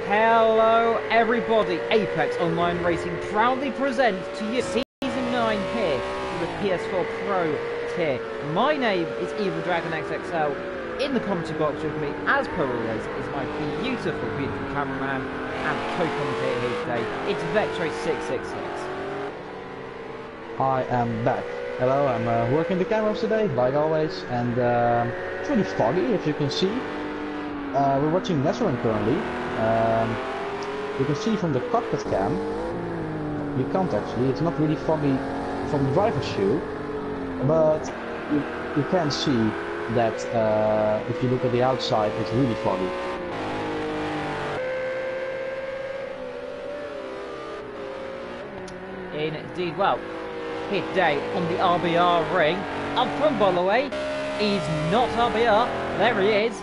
Hello everybody, Apex Online Racing proudly presents to you Season 9 here for the PS4 Pro tier. My name is Evil Dragon XXL. In the commentary box with me, as per always, is my beautiful cameraman and co-commentator here today. It's Vectro666. I am back. Hello, I'm working the cameras today, like always, and it's really foggy, as you can see. We're watching Nesrin currently. You can see from the cockpit cam, you can't actually, it's not really foggy from the driver's view, but you can see that if you look at the outside, it's really foggy. Indeed, well, here today on the RBR ring, up front by the way, is not RBR, there he is.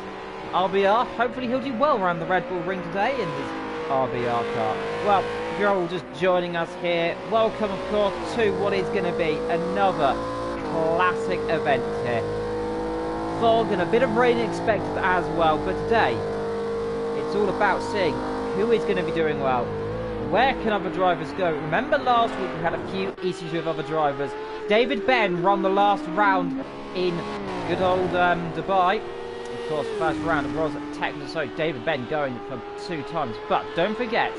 RBR, hopefully he'll do well around the Red Bull ring today in his RBR car. Well, if you're all just joining us here, welcome of course to what is going to be another classic event here. Fog and a bit of rain expected as well, but today it's all about seeing who is going to be doing well. Where can other drivers go? Remember last week we had a few issues with other drivers. David Ben won the last round in good old Dubai. Of course, first round was technical, so David Ben going for 2 times. But don't forget,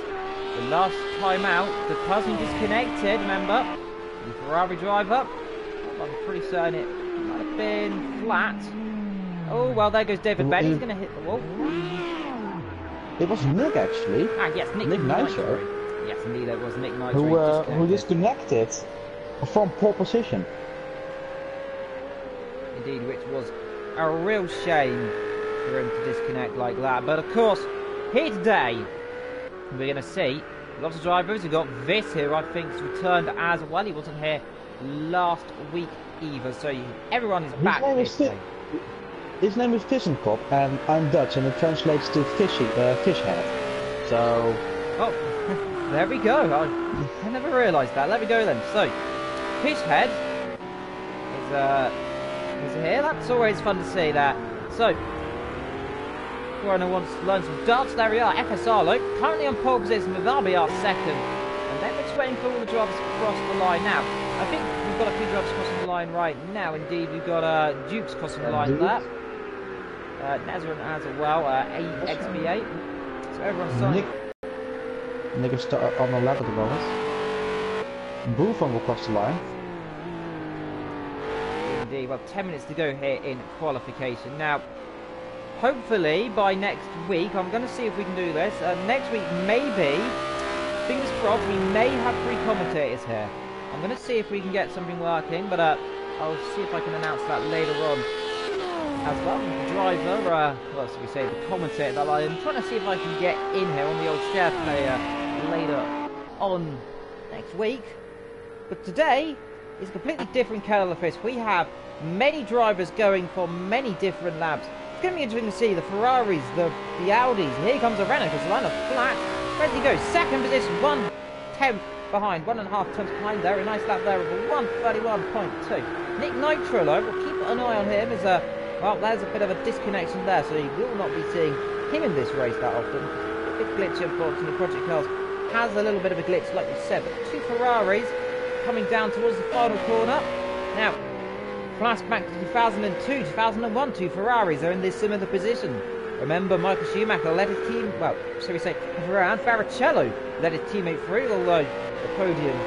the last time out, the person disconnected, remember, the Ferrari driver, I'm pretty certain it might have been flat. Oh, well, there goes David Ben, he's going to hit the wall. It was Nick, actually. Ah, yes, Nick Nitro. Yes, indeed, it was Nick Nitro. Who disconnected from pole position. Indeed, which was a real shame for him to disconnect like that. But of course, here today, we're going to see lots of drivers. We've got Viss here, I think, has returned as well. He wasn't here last week either, so everyone is back here today. His name is Vissenkop, and I'm Dutch, and it translates to fish head. So... Oh, there we go. I never realised that. There we go then. So, fish head is here. That's always fun to see that. So, if anyone wants to learn some darts, there we are. FSR Luke, currently on pole position with RBR second. And then we're just waiting for all the drivers to cross the line now. I think we've got a few drivers crossing the line right now. Indeed, we've got Dukes crossing the line there. Nesrin as well, XB8. So everyone's starting. Nick is on the lap at the moment. Buffon will cross the line. Indeed, well, 10 minutes to go here in qualification. Now, hopefully by next week, I'm going to see if we can do this. Next week, maybe, fingers crossed, we may have 3 commentators here. I'm going to see if we can get something working, but I'll see if I can announce that later on as well. The driver, what else do we say, the commentator that I'm trying to see if I can get in here on the old share player later on next week. But today is a completely different kettle of fish. We have many drivers going for many different laps. It's going to be interesting to see the Ferraris, the Audis. Here comes a Renault, because the line of flat. Where does he go? Second position, 1/10 behind, 1.5 tenths behind there. A nice lap there of a 1:31.2. Nick Nitro, we'll keep an eye on him. Well, there's a bit of a disconnection there, so you will not be seeing him in this race that often. A bit glitchy, unfortunately. Project Cars has a little bit of a glitch, like we said. But 2 Ferraris coming down towards the final corner. Now, flashback to 2002, 2001, 2 Ferraris are in this similar position. Remember, Michael Schumacher led his team, well, shall we say, around Barrichello led his teammate through, although the podium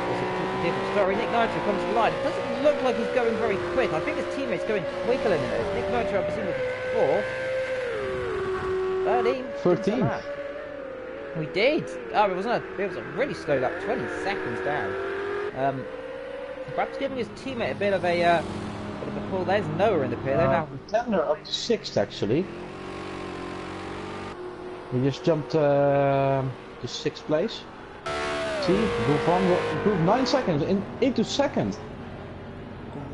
was a completely different story. Nick Nitro comes to the line. It doesn't look like he's going very quick. I think his teammate's going quicker than this. Nick Nitro, I presume, was 4th. 13th. We did. Oh, it was a really slow lap, 20 seconds down. Perhaps giving his teammate a bit of a pull. There's Noah in the pit. Tender up to 6th actually. He just jumped to 6th place. See, Buffon will improve 9 seconds into 2nd.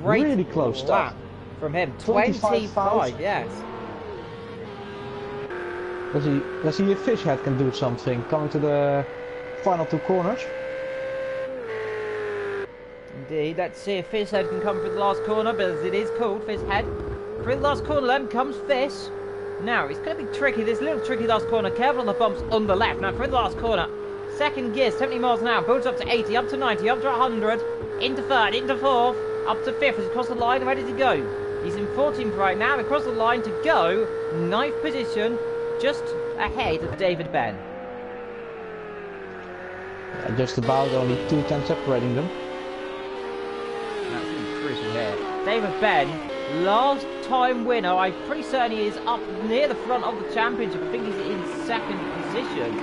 Great really close stuff from him. 25, yes. Let's see if Fishhead can do something coming to the final 2 corners. Indeed, let's see if Fishhead can come through the last corner, but as it is called, Fishhead. Through the last corner then comes Fish. Now, it's going to be tricky. This little tricky last corner. Careful on the bumps on the left. Now, through the last corner. Second gear, 70 miles an hour. Builds up to 80, up to 90, up to 100. Into third, into fourth. Up to fifth. He's across the line. Where does he go? He's in 14th right now. Across the line to go. Ninth position. Just ahead of David Ben. Just about only 2 tenths separating them. That's really crucial here. David Ben, last time winner. I'm pretty certain he is up near the front of the championship. I think he's in second position.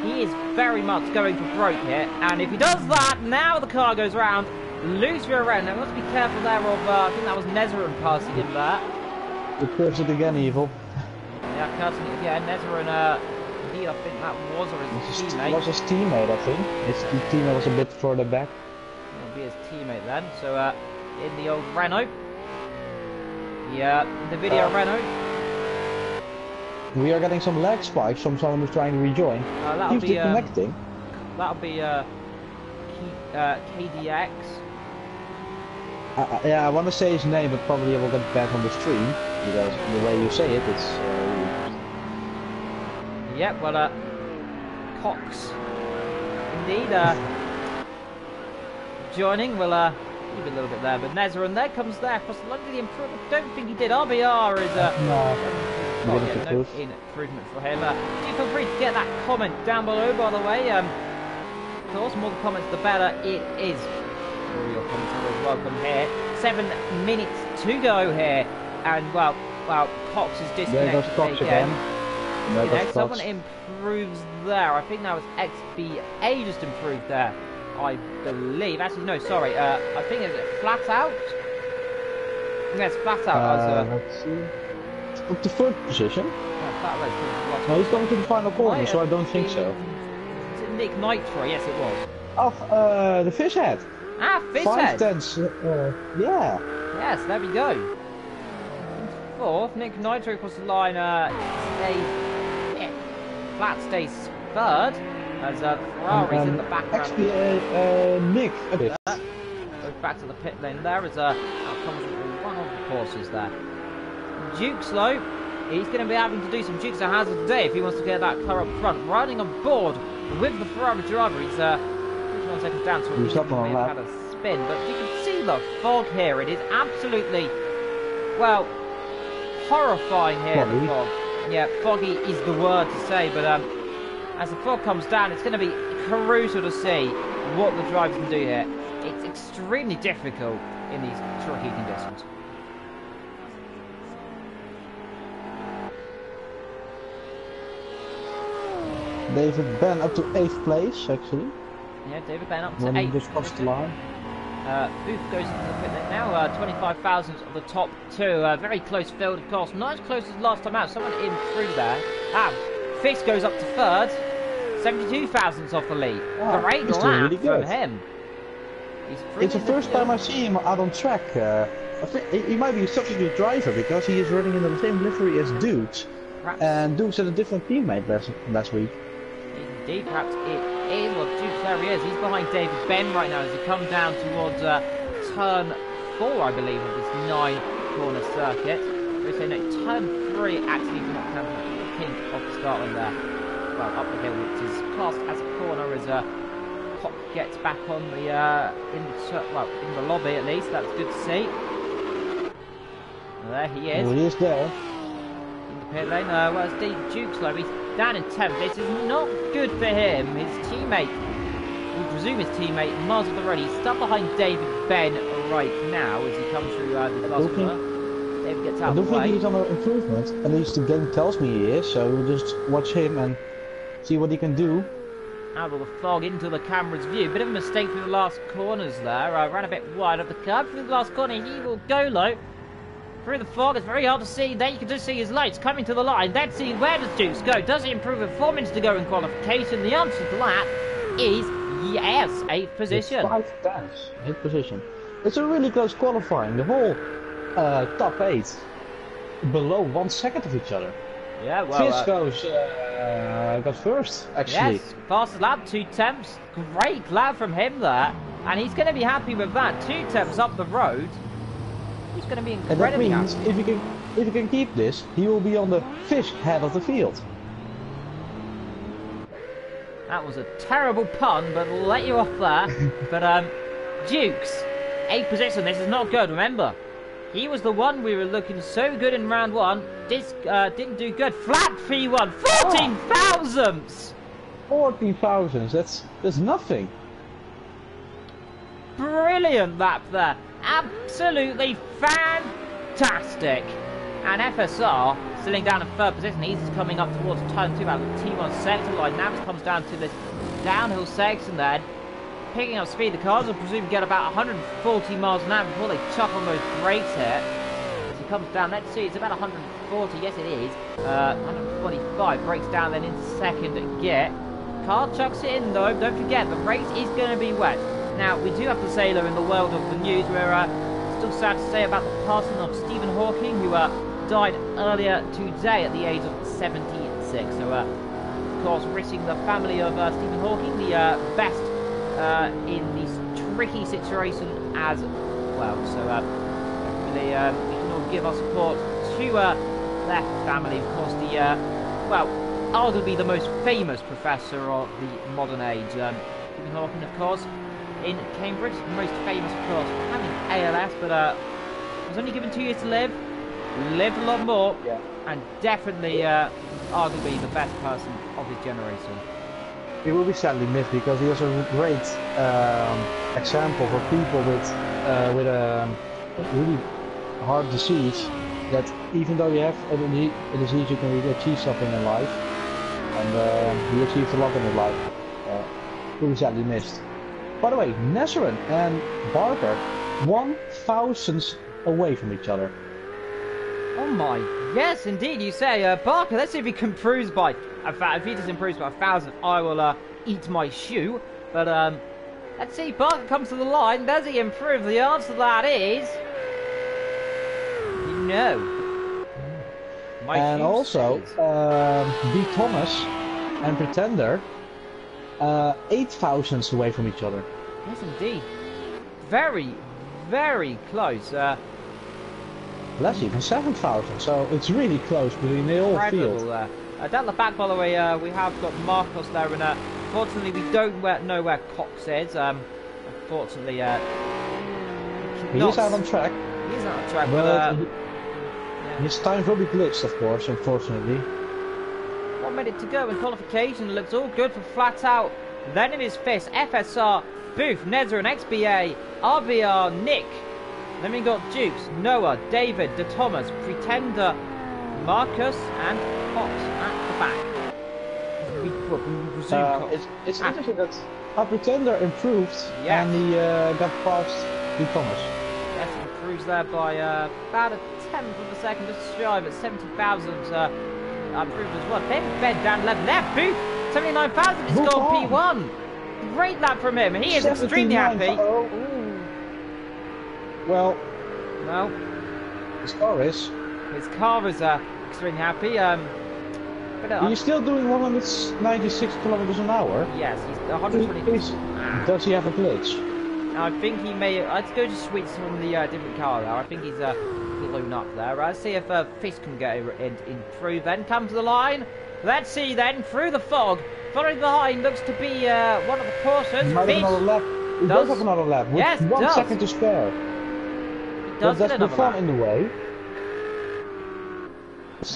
He is very much going for broke here. And if he does that, now the car goes round. Loose rear end. Now, we must be careful there of, I think that was Nezerin passing him there. He curves it again, Evil. Yeah, cursing it again. Nezerin, indeed, I think that was his teammate. It was his teammate, I think. His teammate was a bit further back. That'll be his teammate then. So, in the old Renault. Yeah, the video Renault. We are getting some lag spikes from someone who's trying to rejoin. That'll Keeps be disconnecting. That'll be KDX. Yeah, I want to say his name, but probably I will get back on the stream because the way you say it, it's. Yep, well, Cox. Indeed, joining. We'll leave it a little bit there, but Nezerin there comes there across the line to the improvement. Don't think he did. RBR is no improvement for him. Do feel free to get that comment down below, by the way. Of course, more the comments, the better it is. All your comments are always welcome here. 7 minutes to go here, and well, Cox is disconnected. There goes Cox again. Someone improves there. I think that was XBA just improved there. I believe. Actually, no, sorry. I think it's flat out. Yes, flat out. Let's see. Up to third position. Yeah, flat out. No, he's going to the final corner, so I don't think so. Is it Nick Nitro? Yes, it was. Oh, the fish head. Ah, fish 5 head. tenths. Yeah. Yes, there we go. Fourth, Nick Nitro across the line. Flat stays third. As Ferrari's in the background. Nick. Goes back to the pit lane there as out comes one of the courses there. Duke slow. He's going to be having to do some jukes and hazards today if he wants to get that car up front. Riding on board with the Ferrari driver. He's 1 second down, so he's had a spin. But you can see the fog here. It is absolutely, well, horrifying here. The fog. Yeah, foggy is the word to say, but as the fog comes down, it's going to be crucial to see what the drivers can do here. It's extremely difficult in these tricky conditions. David Ben up to 8th place, actually. Yeah, David Ben up to when 8th. He just crossed the line. Booth goes into the pit lane now. 25 thousandths of the top two. Very close field, of course. Not as close as last time out. Someone in through there. Fisk goes up to third. 72 thousandths off the lead. Wow, great lap really from him. It's the first time I see him out on track. I think he might be a substitute driver because he is running in the same livery as Dukes. Perhaps. And Dukes had a different teammate last week. Indeed, perhaps it is. Well, Dukes, there he is. He's behind David Ben right now as he comes down towards turn 4, I believe, of this 9-corner circuit. We say no, turn 3 actually is not turn 3, the pink of the start line there. Well, up the hill, which is classed as a corner as Pop gets back on the in the lobby at least. That's good to see. There he is. Well, he is there. In the pit lane. Where's David Dukes though? He's down in 10th. This is not good for him. His teammate, we presume his teammate, miles of the road. He's stuck behind David Ben right now as he comes through this last corner. David gets out of the way. I don't think he's on an improvement. At least the game tells me he is. So we'll just watch him and see what he can do. Out of the fog into the camera's view. Bit of a mistake through the last corners there. Ran a bit wide of the curb. Through the last corner, he will go low. Through the fog, it's very hard to see. There you can just see his lights coming to the line. Let's see, where does Dukes go? Does he improve with 4 minutes to go in qualification? The answer to that is yes, 8th position. It's 5 tenths, 8th position. It's a really close qualifying. The whole top 8 below 1 second of each other. Yeah, well, Fisk got first, actually. Yes, fastest lap, 2 temps. Great lap from him there. And he's going to be happy with that. 2 temps up the road. He's going to be incredibly and that means happy. if he can keep this, he will be on the fish head of the field. That was a terrible pun, but we'll let you off there. But, Dukes, 8th position, this is not good, remember? He was the one we were looking so good in round 1. This didn't do good. Flat P1, 14 thousandths! 14 thousandths, that's nothing. Brilliant lap there. Absolutely fantastic. And FSR sitting down in 3rd position. He's coming up towards turn 2 out of the T1 sector line. Now it comes down to this downhill section then. Picking up speed. The cars will presume get about 140 miles an hour before they chuck on those brakes here. As he comes down, let's see, it's about 140. Yes, it is. 145. Brakes down then into 2nd gear. Car chucks it in though. Don't forget, the race is going to be wet. Now, we do have the sailor in the world of the news. We're still sad to say about the passing of Stephen Hawking, who died earlier today at the age of 76. So, of course, wishing the family of Stephen Hawking the best in this tricky situation as well. So, hopefully, we can all give our support to their family. Of course, the, well, arguably the most famous professor of the modern age. Stephen Hawking, of course, in Cambridge, most famous, of course, for having ALS, but was only given 2 years to live. Lived a lot more, Yeah. and definitely, arguably, the best person of his generation. He will be sadly missed because he was a great example for people with a really hard disease. That even though you have a disease, you can really achieve something in life, and he achieved a lot in his life. Will be sadly missed. By the way, Nesrin and Barker, 1,000 away from each other. Oh my, yes indeed, you say, Barker, let's see if he can improve by, if he just improves by 1,000, I will eat my shoe, but let's see, Barker comes to the line, does he improve? The answer to that is, no. My And shoe also, stays. B. Thomas and Pretender, 8,000 away from each other. Yes indeed, very, very close. Less even 7,000, so it's really close between the whole Incredible field. there. Down the back, by the way, we have got Marcos there, and fortunately we don't know where Cox is. Unfortunately, He is out on track, He is out on track, but yeah. his time will be glitched, of course, unfortunately. 1 minute to go in qualification. Looks all good for Flat Out. Then in his fist, FSR, Booth, Nezra, and XBA, RBR, Nick. Then we got Dukes, Noah, David, De Thomas, Pretender, Marcus, and Fox at the back. It's interesting that our Pretender improved Yeah. and he got past D. Thomas. Yes, improves there by about a tenth of a second, just shy of 70,000 improved as well. Then bed down 11 there, Booth, 79,000, he's Move got on. P1. Great lap from him, he is extremely 79, happy. uh-oh. Well, Well, his car is. his car is extremely happy. But, He's still doing 196 kilometers an hour. yes, he's 120. Does he have a glitch? I think he may. Let's go to switch from the different car there. I think he's blown up there. Let's see if Fisk can get improve. Then come to the line. Let's see then through the fog. Following behind looks to be one of the Porsches. He might have another lap. He does have another lap with Yes, 1 does. second to spare. He does That's get the another fun lap. in the way.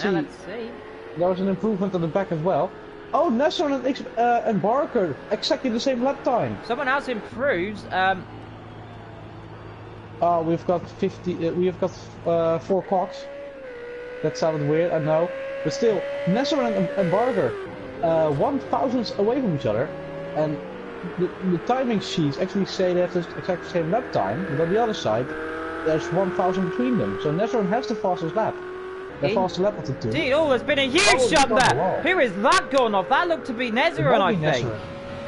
Now let's see. There was an improvement on the back as well. Oh, Nesson and Barker exactly the same lap time. Someone else improves. We've got 50. We've got 4 cocks. That sounded weird, I know, but still, Nesson and Barker, 1,000 away from each other, and the timing sheets actually say they have the exact same lap time, but on the other side, there's 1,000 between them. So Nesson has the fastest lap. The fastest lap of the two. Indeed, oh, there's been a huge jump there. Who is that gone off? That looked to be Nezrin, I think.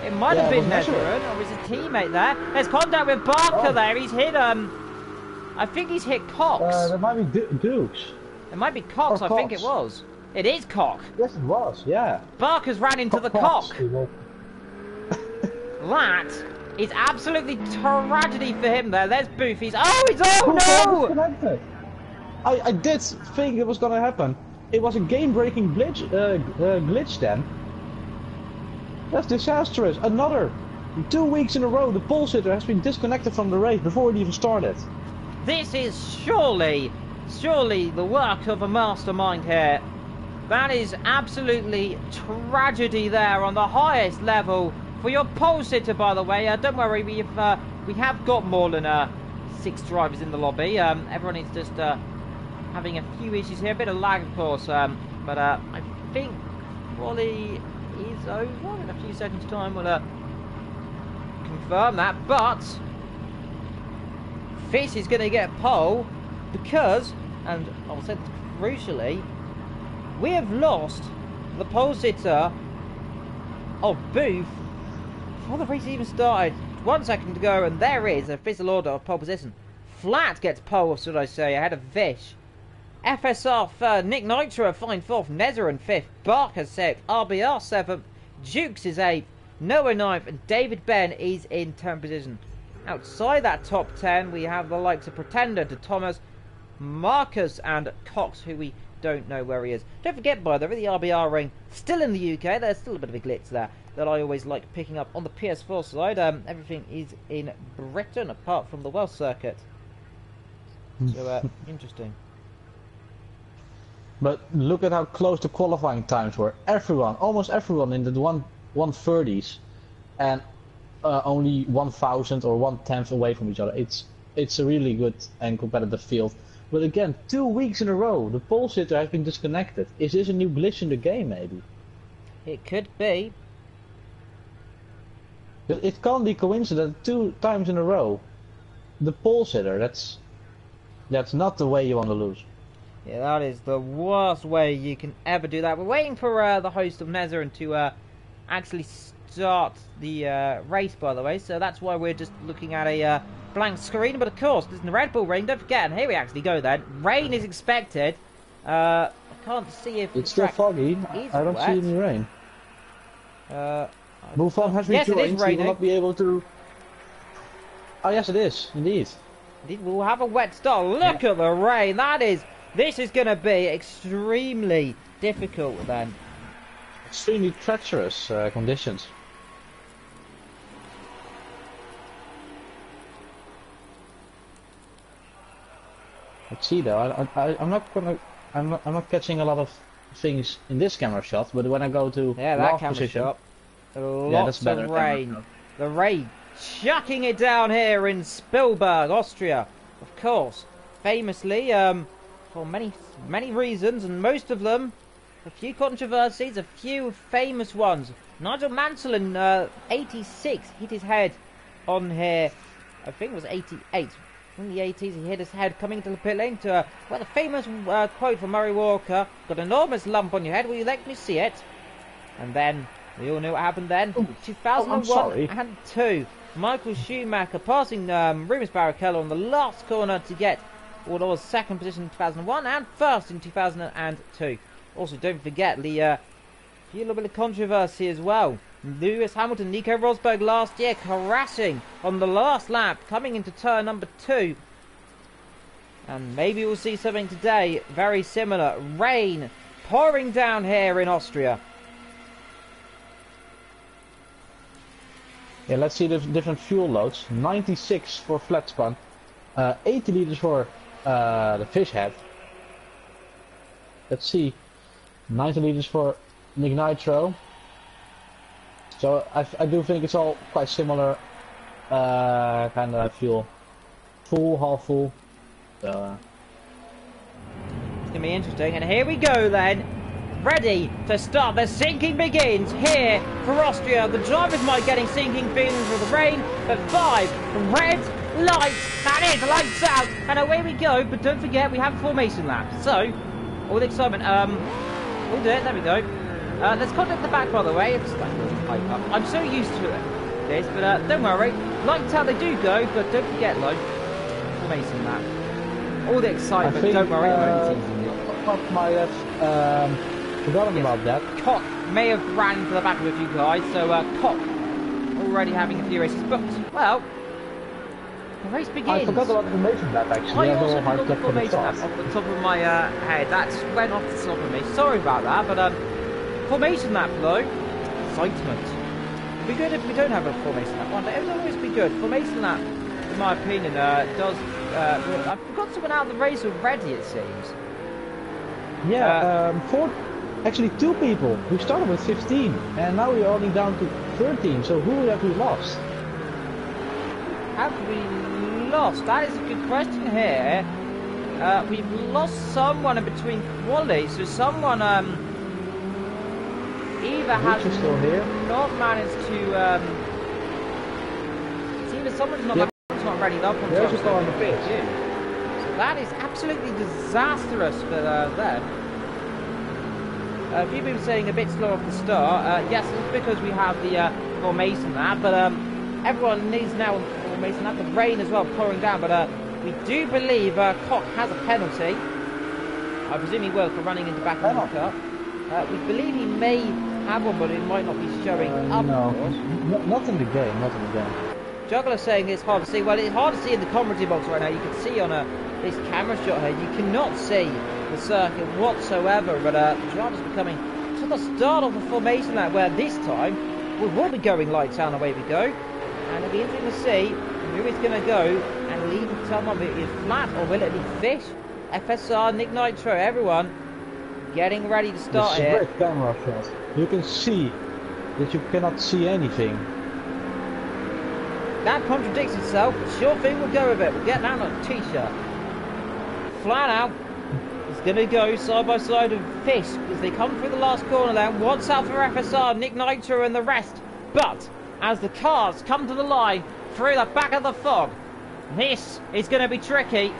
It might have been Nezrin, or his teammate there. There's contact with Barker there. He's hit, I think he's hit Cox. There might be Dukes. It might be Cox, Or I think it Cox. was. It is Cox. Yes, it was, yeah. Barker's ran into the Cox. Cock. That is absolutely tragedy for him there. There's Boofies. Oh, he's, oh no! I did think it was gonna happen. It was a game-breaking glitch then. That's disastrous. Another 2 weeks in a row, the pole sitter has been disconnected from the race before it even started. This is surely the work of a mastermind here. That is absolutely tragedy there on the highest level for your pole sitter, by the way. Don't worry, we have got more than 6 drivers in the lobby. Everyone is just having a few issues here, a bit of lag, of course. But I think quali is over in a few seconds' time. We'll confirm that. But Fish is going to get pole because, and I'll say this crucially, we have lost the pole sitter of Booth before the race even started. 1 second to go, and there is a official order of pole position. Flat gets pole, should I say, ahead of Vish. FSR third, Nick Nitro fine fourth, Nezerin fifth, Barker sixth, RBR seventh, Jukes is eighth, Noah ninth, and David Ben is in 10th position. Outside that top 10, we have the likes of Pretender to Thomas, Marcus, and Cox, who we don't know where he is. Don't forget, by the way, the RBR ring still in the UK. There's still a bit of a glitch there that I always like picking up on the PS4 side. Everything is in Britain apart from the Welsh circuit. So interesting. But look at how close the qualifying times were. Everyone, almost everyone in the 130s, and only 1,000 or 1/10 away from each other. It's a really good and competitive field. But again, 2 weeks in a row, the pole sitter has been disconnected. Is this a new glitch in the game, maybe? It could be. It can't be coincidence 2 times in a row. The pole sitter, that's not the way you want to lose. Yeah, that is the worst way you can ever do that. We're waiting for the host of Nezerin to actually start the race, by the way. So that's why we're just looking at a blank screen. But of course, there's the Red Bull Ring. Don't forget, and here we actually go then. Rain is expected. I can't see if it's still foggy. I don't see any rain. Mufon has rejoined. He will not be able to. Oh yes, it is indeed. We'll have a wet start. Look at the rain. This is going to be extremely difficult then. Extremely treacherous conditions. Let's see though. I'm not catching a lot of things in this camera shot, but when I go to that camera position, shot, lots of rain. The rain chucking it down here in Spielberg, Austria, of course, famously for many reasons, and most of them a few controversies, a few famous ones. Nigel Mansell in 86 hit his head on here. I think it was 88. In the 80s, he hit his head coming into the pit lane to the famous quote from Murray Walker, "Got an enormous lump on your head, will you let me see it?" And then, we all know what happened then. 2001 and 2. Michael Schumacher passing Rubens Barrichello on the last corner to get what was second position in 2001 and first in 2002. Also, don't forget the few little bit of controversy as well. Lewis Hamilton, Nico Rosberg last year crashing on the last lap, coming into turn number 2. And maybe we'll see something today very similar. Rain pouring down here in Austria. Yeah, let's see the different fuel loads. 96 for flat span, 80 liters for the fish head. Let's see, 90 liters for Nick Nitro. So I do think it's all quite similar kind of fuel. Full, half full. It's going to be interesting. And here we go then. Ready to start. The sinking begins here for Austria. The drivers might getting sinking feelings with the rain. But 5 red lights. That is lights out. And away we go. But don't forget we have a formation lap. So, all the excitement. We'll do it. There we go. Let's contact the back, by the way. I'm so used to this, but don't worry. Lights out they do go, but don't forget, formation lap. All the excitement, don't worry. Cock might have forgotten about that. Cock may have ran into the back of a few guys, so Cock already having a few races booked. Well, The race begins. I forgot about the formation map actually. I was also all hyped forgot the up for the formation map start. off the top of my head. That went off the top of me. Sorry about that, but formation map though, excitement. It'd be good if we don't have a formation map one day. It would always be good. Formation map, in my opinion, does. I forgot someone out of the race already. It seems. Yeah, actually 2 people. We started with 15, and now we're only down to 13. So who have we lost? Have we lost? That is a good question here. We've lost someone in between qualities, so someone either has still here. not managed to. It's either someone's not ready. They'll come They're to just us on the pitch. So that is absolutely disastrous for them. If you've been saying a bit slow off the start, yes, it's because we have the formation map, but everyone needs now formation map. The rain as well pouring down, but we do believe Koch has a penalty. I presume he will for running into back of the car. We believe he may have one, but it might not be showing up. No, not in the game, not in the game. Juggler saying it's hard to see. Well, it's hard to see in the commentary box right now. You can see on this camera shot here, you cannot see the circuit whatsoever, but the driver's becoming to the start of the formation lap, where this time we will be going lights down, away we go, and it'll be interesting to see who is going to go and lead the turn one. Will it be flat or will it be Fish, FSR, Nick Nitro, everyone getting ready to start here. Great camera shot. You can see that you cannot see anything. That contradicts itself, but sure thing, we'll go with it. We'll get that on a t-shirt. Flat out, it's going to go side by side with Fish as they come through the last corner there. What's out for FSR, Nick Nitro and the rest. But as the cars come to the line through the back of the fog, this is going to be tricky.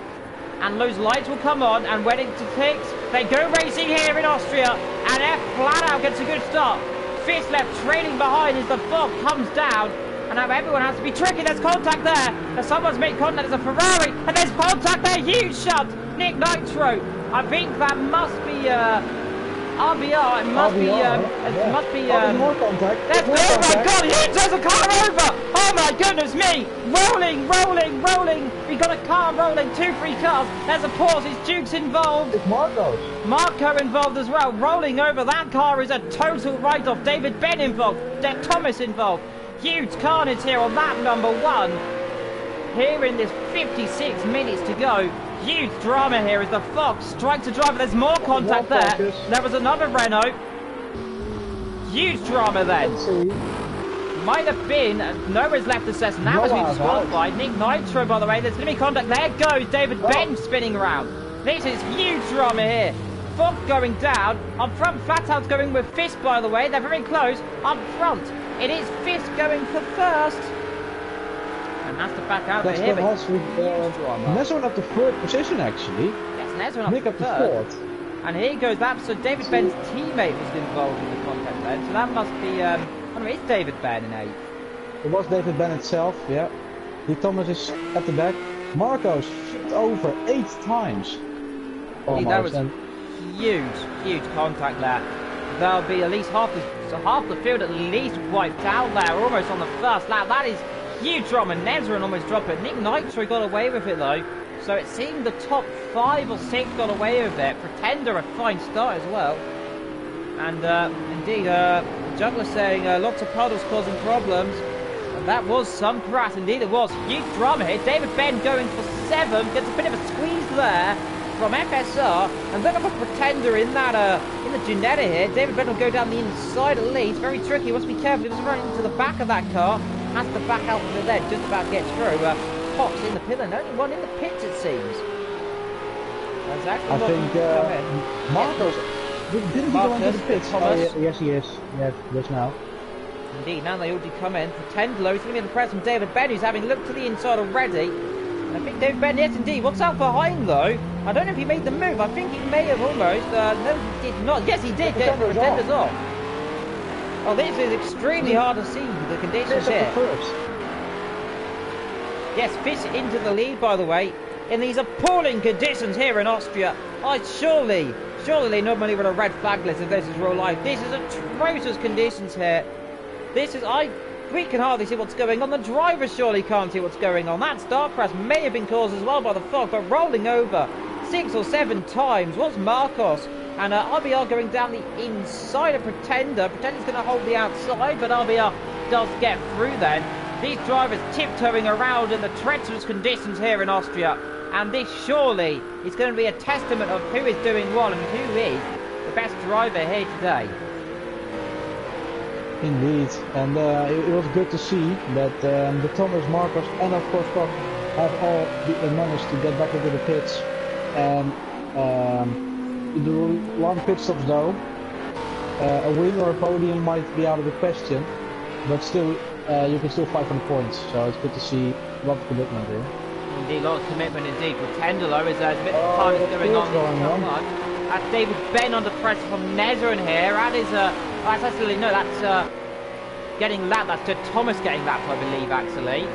And those lights will come on, and when it ticks, they go racing here in Austria, and F flat out gets a good start. Fish left trailing behind as the fog comes down. And now everyone has to be tricky. There's contact there. Someone's made contact. There's a Ferrari. And there's contact there. Huge shot. Nick Nitro. I think that must be RBR. It must be. It must be. There's more contact. Oh my God! He turns a car over. Oh my goodness me! Rolling, rolling, rolling. We got a car rolling. 2-3 cars. There's a pause. It's Duke's involved. It's Marco's. Marco involved as well. Rolling over. That car is a total write-off. David Ben involved. Thomas involved. Huge carnage here on lap number 1. Here in this 56 minutes to go. Huge drama here as the Fox strikes a driver. There's more contact there. There was another Renault. Huge drama then. Might have been. Nowhere's left to assess. Now has been disqualified. Nick Nitro, by the way. There's going to be contact. There goes David Ben spinning around. This is huge drama here. Fox going down. Up front, Flatout going with Fist, by the way. They're very close. Up front. It is Fist going for first. And has to back out That's here. Nesson at the 3rd position, actually. Yes, Nesson Nick up at the 3rd. 4th. And here goes that. So David Ben's teammate was involved in the contact then. So that must be... I don't know, it's David Ben in 8th. It was David Ben itself, yeah. Lee Thomas is at the back. Marco's flipped over 8 times. Almost. That was huge contact there. There'll be at least half the field at least wiped out there, almost on the first lap. That is huge drama. Nezran almost dropped it. Nick Nitro got away with it though. So it seemed the top 5 or 6 got away with it. Pretender a fine start as well. And indeed, Juggler saying lots of puddles causing problems. And that was some crash. Indeed it was. Huge drama here. David Ben going for 7. Gets a bit of a squeeze there from FSR, and look at the Pretender in that in the Ginetta here. David Ben will go down the inside at least. Very tricky. Must be careful. He doesn't run into the back of that car. Has to back out of the ledge. Just about gets through. Fox in the pit, and only one in the pits it seems. I think Marcos didn't he go into the pits? Yes, he is. Yes, now. Indeed, now they all do come in. Pretend low. It's going to be the press from David Ben, who's having looked to the inside already. I think David Ben, yes indeed. What's out behind though? I don't know if he made the move. I think he may have almost. No, he did not. Yes, he did. The Pretender's off. Oh, this is extremely hard to see the conditions here. Yes, Fish into the lead, by the way, in these appalling conditions here in Austria. Surely they normally run a red flag list if this is real life. This is atrocious conditions here. This is, We can hardly see what's going on. The driver surely can't see what's going on. That start crash may have been caused as well by the fog, but rolling over 6 or 7 times was Marcos. And RBR going down the inside of Pretender. Pretender's going to hold the outside, but RBR does get through then. These drivers tiptoeing around in the treacherous conditions here in Austria. And this surely is going to be a testament of who is doing what and who is the best driver here today. Indeed, and it was good to see that the Thomas, Marcos and of course Koch have all managed to get back into the pits and do long pit stops though. A win or a podium might be out of the question, but still you can still fight for the points, so it's good to see a lot of commitment here. Indeed, a lot of commitment indeed. Pretender though is a bit of time is going on. That's David Ben under pressure from Nezrin here. That is that's actually no, that's getting lapped. That's Thomas getting lapped, I believe actually.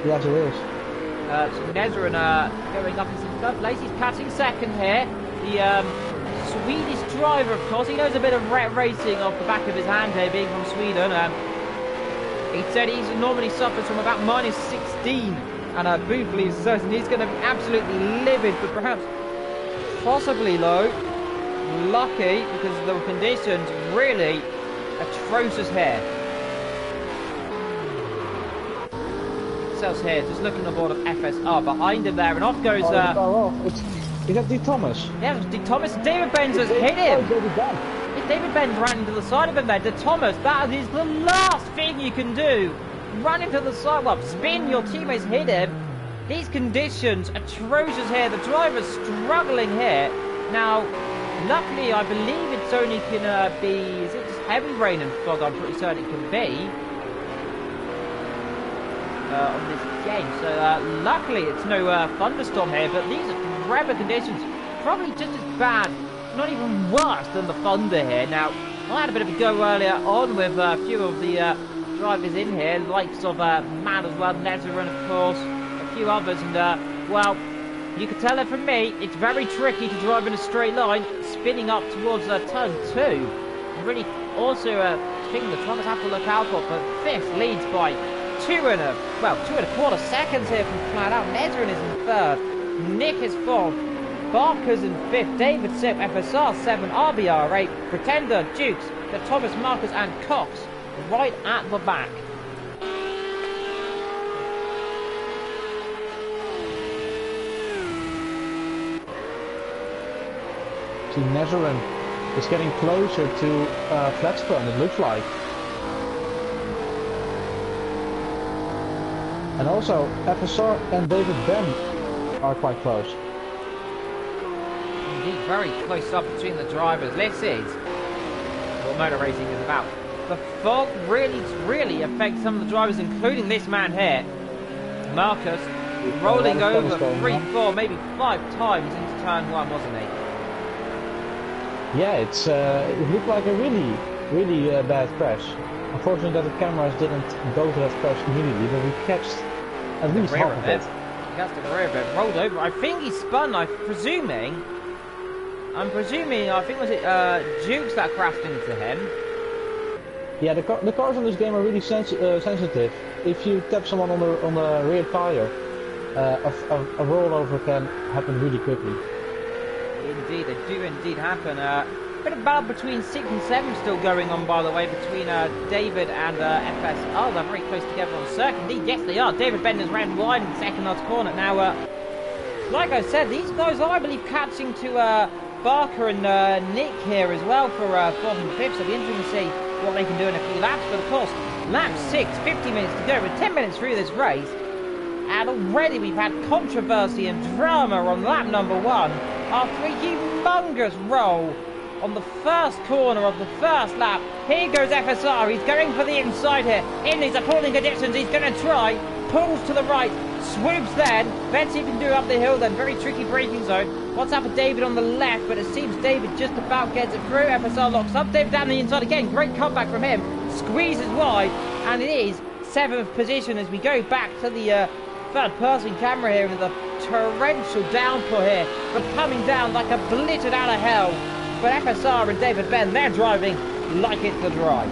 Yes, it is. So Nezrin going up in third place. He's catching second here. The Swedish driver, of course, he knows a bit of racing off the back of his hand here, being from Sweden. He said he normally suffers from about -16. And Booth believes certain he's going to be absolutely livid, but perhaps, possibly though, lucky because the conditions really atrocious here. Sells here, just looking aboard of FSR behind him there, and off goes. Is that D. Thomas? Yeah, D. Thomas. David Benz has hit him. David Benz ran into the side of him there. D. Thomas, that is the last thing you can do. Run into the side, well, spin, your teammates hit him. These conditions, atrocious here. The driver's struggling here. Now, luckily, I believe it's only going to be, is it just heavy rain and fog? I'm pretty certain it can be. On this game. So, luckily, it's no thunderstorm here, but these are weather conditions. Probably just as bad, not even worse than the thunder here. Now, I had a bit of a go earlier on with a few of the drivers in here, likes of Matt as well, Nezrin of course, a few others, and well, you can tell it from me, it's very tricky to drive in a straight line, spinning up towards turn 2. And really also thing the drivers have to look out for, but fifth leads by 2.25 seconds here from flat out. Nezrin is in third, Nick is fourth, Barker's in fifth, David Sip, FSR 7, RBR 8, Pretender, Dukes, the Thomas, Marcus and Cox right at the back. See, Nezrin is getting closer to Flatspun, it looks like. And also, FSR and David Ben are quite close. Indeed, very close up between the drivers. This is what motor racing is about. The fog really affects some of the drivers, including this man here, Marcus, rolling over 3, 4, maybe 5 times into turn 1, wasn't he? Yeah, it looked like a really bad crash. Unfortunately that the cameras didn't go to that crash immediately, but we catched at least half of it. He catched the rear of it, rolled over. I think he spun, I'm presuming, I think was it Dukes that crashed into him. Yeah, the cars in this game are really sensitive. If you tap someone on the rear tire, a rollover can happen really quickly. Indeed, they do indeed happen. Bit of battle between 6 and 7 still going on, by the way, between David and FSR. They're very close together on the circuit. Indeed, yes they are. David Bender's ran wide in the second last corner. Now, like I said, these guys are, I believe, catching to Barker and Nick here as well for 4th and 5th, so it'll be interesting to see what they can do in a few laps. But of course, lap 6, 50 minutes to go. We're 10 minutes through this race, and already we've had controversy and drama on lap number 1 after a humongous roll on the first corner of the first lap. Here goes FSR, he's going for the inside here. In these appalling conditions, he's going to try, pulls to the right, swoops then, let's see if he can do it up the hill then, very tricky braking zone. What's up with David on the left, but it seems David just about gets it through. FSR locks up, David down the inside again, great comeback from him, squeezes wide, and it is 7th position as we go back to the third person camera here with the torrential downpour here, but coming down like a blizzard out of hell. But FSR and David Ben, they're driving like it's the drive.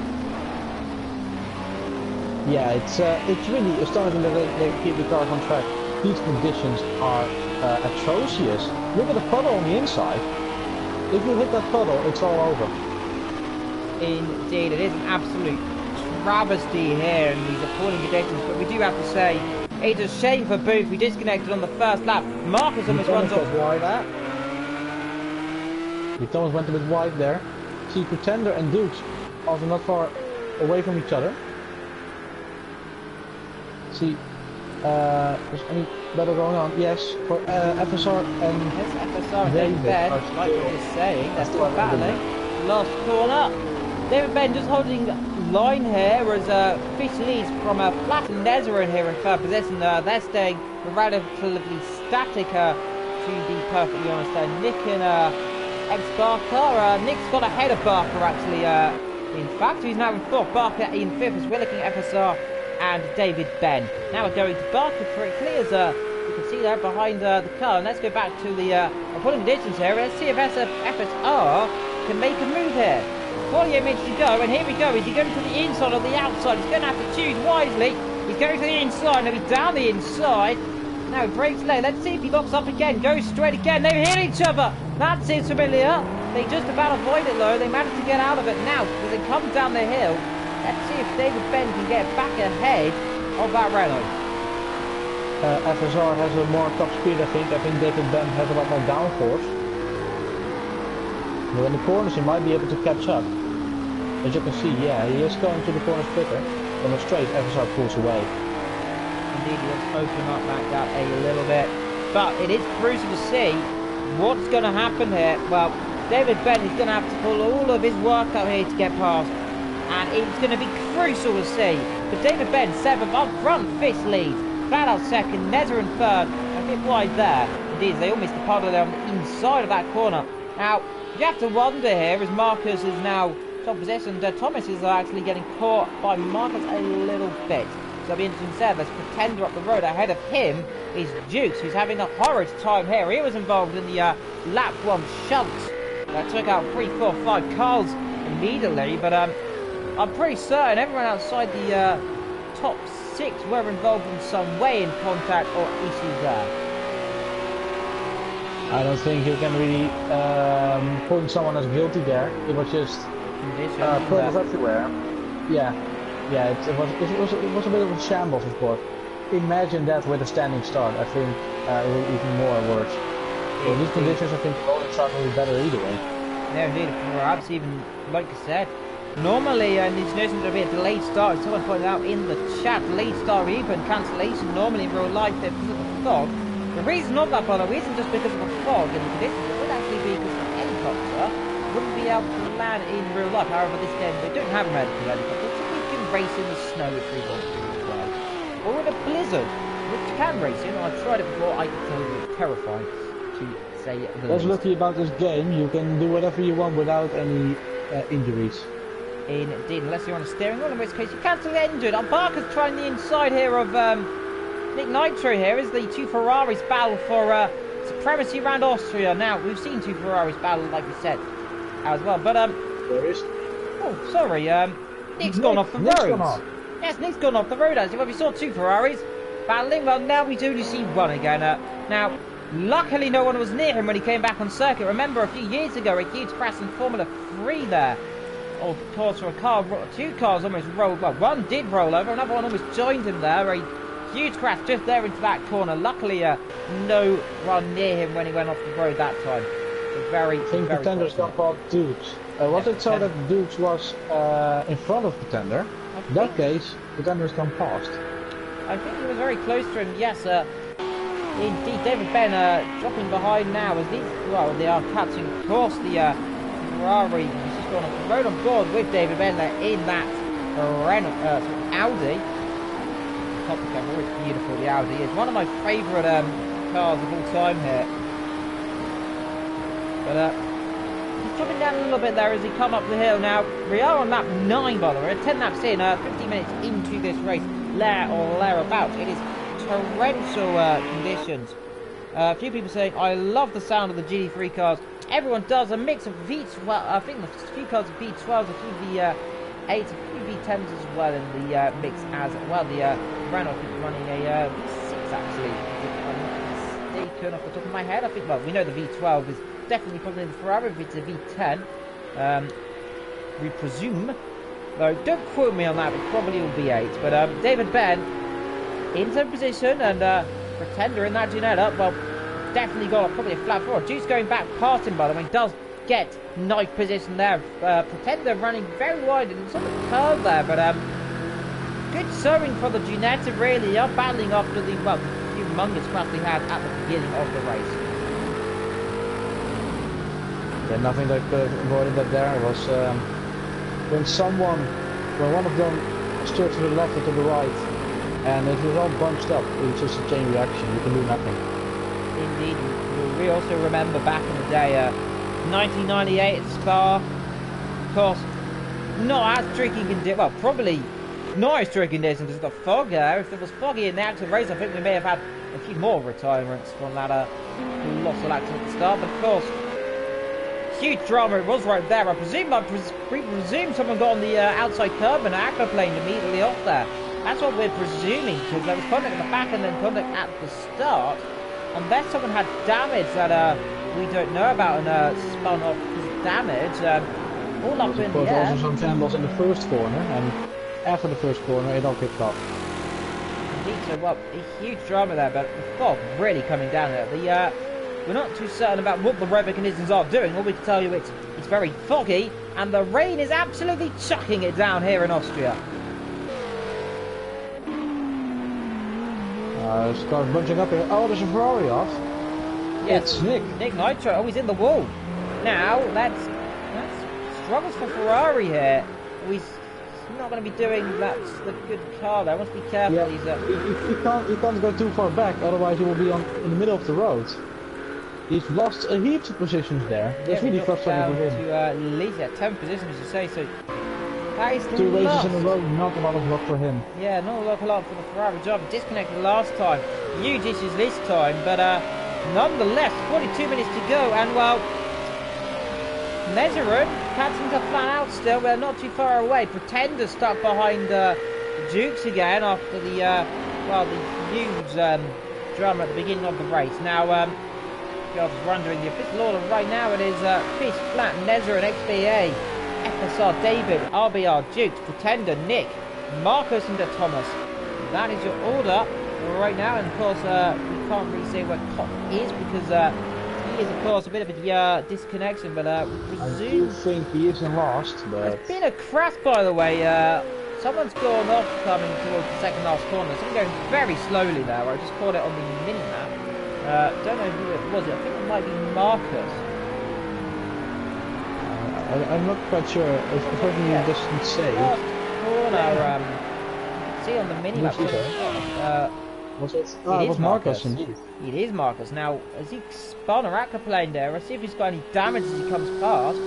Yeah, it's really astonishing that they keep the cars on track. These conditions are atrocious. Look at the puddle on the inside. If you hit that puddle, it's all over. Indeed, it is an absolute travesty here in these appalling conditions, but we do have to say, it's a shame for Booth. We disconnected on the first lap. Marcus almost runs off that. The Thomas went a bit wide there. See, Pretender and Dukes also not far away from each other. See, is any battle going on? Yes, for FSR and yes, FSR and David Ben, like you were just saying, they're still battling. Last corner. David Ben just holding line here, whereas Fish leads from Flat and Nezra here in third position. They're staying relatively static, to be perfectly honest. Nick and ex-Barker. Nick's got ahead of Barker actually. In fact, he's now in fourth. Barker in fifth as we're looking at FSR and David Ben. Now we're going to Barker quickly as you can see there behind the car. And let's go back to the appalling conditions here. Let's see if FSR can make a move here. 48 minutes to go, and here we go. Is he going to the inside or the outside? He's going to have to choose wisely. He's going to the inside, and he's down the inside. Now he breaks late. Let's see if he locks up again. Goes straight again. They hit each other. That seems familiar. They just about avoid it though. They managed to get out of it now as they come down the hill. Let's see if David Ben can get back ahead of that Renault. FSR has a more top speed, I think. I think David Ben has a lot more downforce. But in the corners he might be able to catch up. As you can see, yeah, he is going to the corners quicker. On the straight, FSR pulls away. Indeed, he has opened up that gap a little bit. But it is crucial to see what's going to happen here. Well, David Ben is going to have to pull all of his work out here to get past. And it's going to be crucial to see. But David Ben, 7th up front, Fish leads. Flat out second, Nezra in third. A bit wide there. Indeed, they all missed the puddle there on the inside of that corner. Now, you have to wonder here as Marcus is now top position. Thomas is actually getting caught by Marcus a little bit. So it'll be interesting to say, there's Pretender up the road. Ahead of him is Dukes, who's having a horrid time here. He was involved in the lap 1 shunt that took out 3, 4, 5 cars immediately. But I'm pretty certain everyone outside the top 6 were involved in some way in contact or issues there. I don't think you can really point someone as guilty there. It was just problems everywhere. Yeah, it was a bit of a shambles, of course. Imagine that with a standing start. I think it will be even more worse. In these conditions, I think the rolling start will be better either way. Yeah, indeed. Perhaps even, like I said, normally in these conditions there will be a delayed start. Someone pointed out in the chat, delayed start, even cancellation. Normally in real life, because of the fog. The reason of that, by the way, isn't just because of the fog in the conditions. It would actually be because the helicopter wouldn't be able to land in real life. However, this game they don't have a medical helicopter, so we can race in the snow if we want to as well. Or with a blizzard, which you can race in. I've tried it before. I can tell you it's terrifying to say the least. What's lucky about this game, you can do whatever you want without any injuries. Indeed, unless you're on a steering wheel, in which case you can't get injured. Barker's trying the inside here of Nick Nitro here as the 2 Ferraris battle for supremacy around Austria. Now, we've seen 2 Ferraris battle, like we said, as well. But, There is. oh, sorry, Nick's gone off the road. Yes, Nick's gone off the road, actually. Well, we saw 2 Ferraris battling. Well, now we do only see one again. Now, luckily no one was near him when he came back on circuit. Remember, a few years ago, a huge crash in Formula 3 there. Of course, for a car, 2 cars almost rolled. Well, one did roll over, another one almost joined him there. A huge crash just there into that corner. Luckily, no one near him when he went off the road that time. Very, I think Pretender's got called Dukes. Was it so that Dukes was in front of Pretender? In that case, Pretender's gone past. I think he was very close to him, yes. Indeed, David Ben dropping behind now as these, well, they are catching, of course, the Ferrari. He's just gone off the road on board with David Ben in that Audi. Top of the camera, it's beautiful, the Audi is one of my favourite cars of all time here. But he's dropping down a little bit there as he come up the hill. Now, we are on lap 9, by the way, 10 laps in, 15 minutes into this race, there or thereabouts. It is torrential conditions. A few people saying, I love the sound of the GT3 cars. Everyone does, a mix of V12, I think a few cars of V12s, a few V8, a few V10s as well in the mix as well. The Renault is running a V6 actually, if I'm not mistaken off the top of my head. I think, well, we know the V12 is definitely probably the Ferrari if it's a V10. We presume, though don't quote me on that, it probably will be 8. But David Ben in third position and Pretender in that Ginetta, well, definitely got probably a flat 4. Juice going back past him, by the way, does get ninth position there. Pretender running very wide and it's on the curve there, but good showing for the Ginetta really. Are battling after the, well, humongous crash they had at the beginning of the race. Yeah, nothing that could have avoided that there. It was when one of them steered to the left or to the right, and it was all bunched up. It was just a chain reaction. You can do nothing. Indeed. We also remember back in the day, 1998 at Spa. Of course, not as tricky conditions. Well, probably not as tricky conditions as the fog there. If it was foggy in the actual race, I think we may have had a few more retirements from that loss of action at the start. But of course, huge drama it was right there. I presume someone got on the outside curb and aquaplaned immediately off there. That's what we're presuming, because there was contact at the back and then contact at the start. Unless someone had damage that we don't know about and spun off his damage, all up in the air. There was also some vandals in the first corner, and after the first corner it all kicked off. Indeed, so well, a huge drama there, but the fog really coming down there. We're not too certain about what the weather conditions are doing. All we can tell you it's very foggy, and the rain is absolutely chucking it down here in Austria. This car's bunching up here. Oh, there's a Ferrari off. Yes, it's Nick. Nick Nitro. Oh, he's in the wall. Now, that's struggles for Ferrari here. He's not going to be doing that's the good car there. I must be careful. Yeah. He's he can't go too far back, otherwise he will be in the middle of the road. He's lost a heap of positions there. That's really frustrating for him. To at least 10th position, as you say. So that is 2 races in a row, not a lot of luck for him. Yeah, not a lot for the Ferrari job. Disconnected last time. Huge issues this time, but nonetheless, 42 minutes to go, and well, Nezerud catching to flat out still. We're not too far away. Pretender stuck behind Dukes again after the the huge drama at the beginning of the race. Now, I was wondering the official order right now. It is Fish, Flat, Nezerud, XBA, FSR, David, RBR, Dukes, Pretender, Nick, Marcus, and Thomas. That is your order right now, and of course we can't really say where Cop is because he is of course a bit of a disconnection, but we presume... I do think he is in last, but... There's been a crash, by the way. Someone's gone off coming towards the second last corner. Someone going very slowly there. I just caught it on the mini-map. Don't know who it was. I think it might be Marcus. I'm not quite sure. If the person doesn't say. Last corner, see on the mini-map. Was it? Oh, it was Marcus indeed. It is Marcus. Now, has he spun or aquaplaned there? Let's see if he's got any damage as he comes past.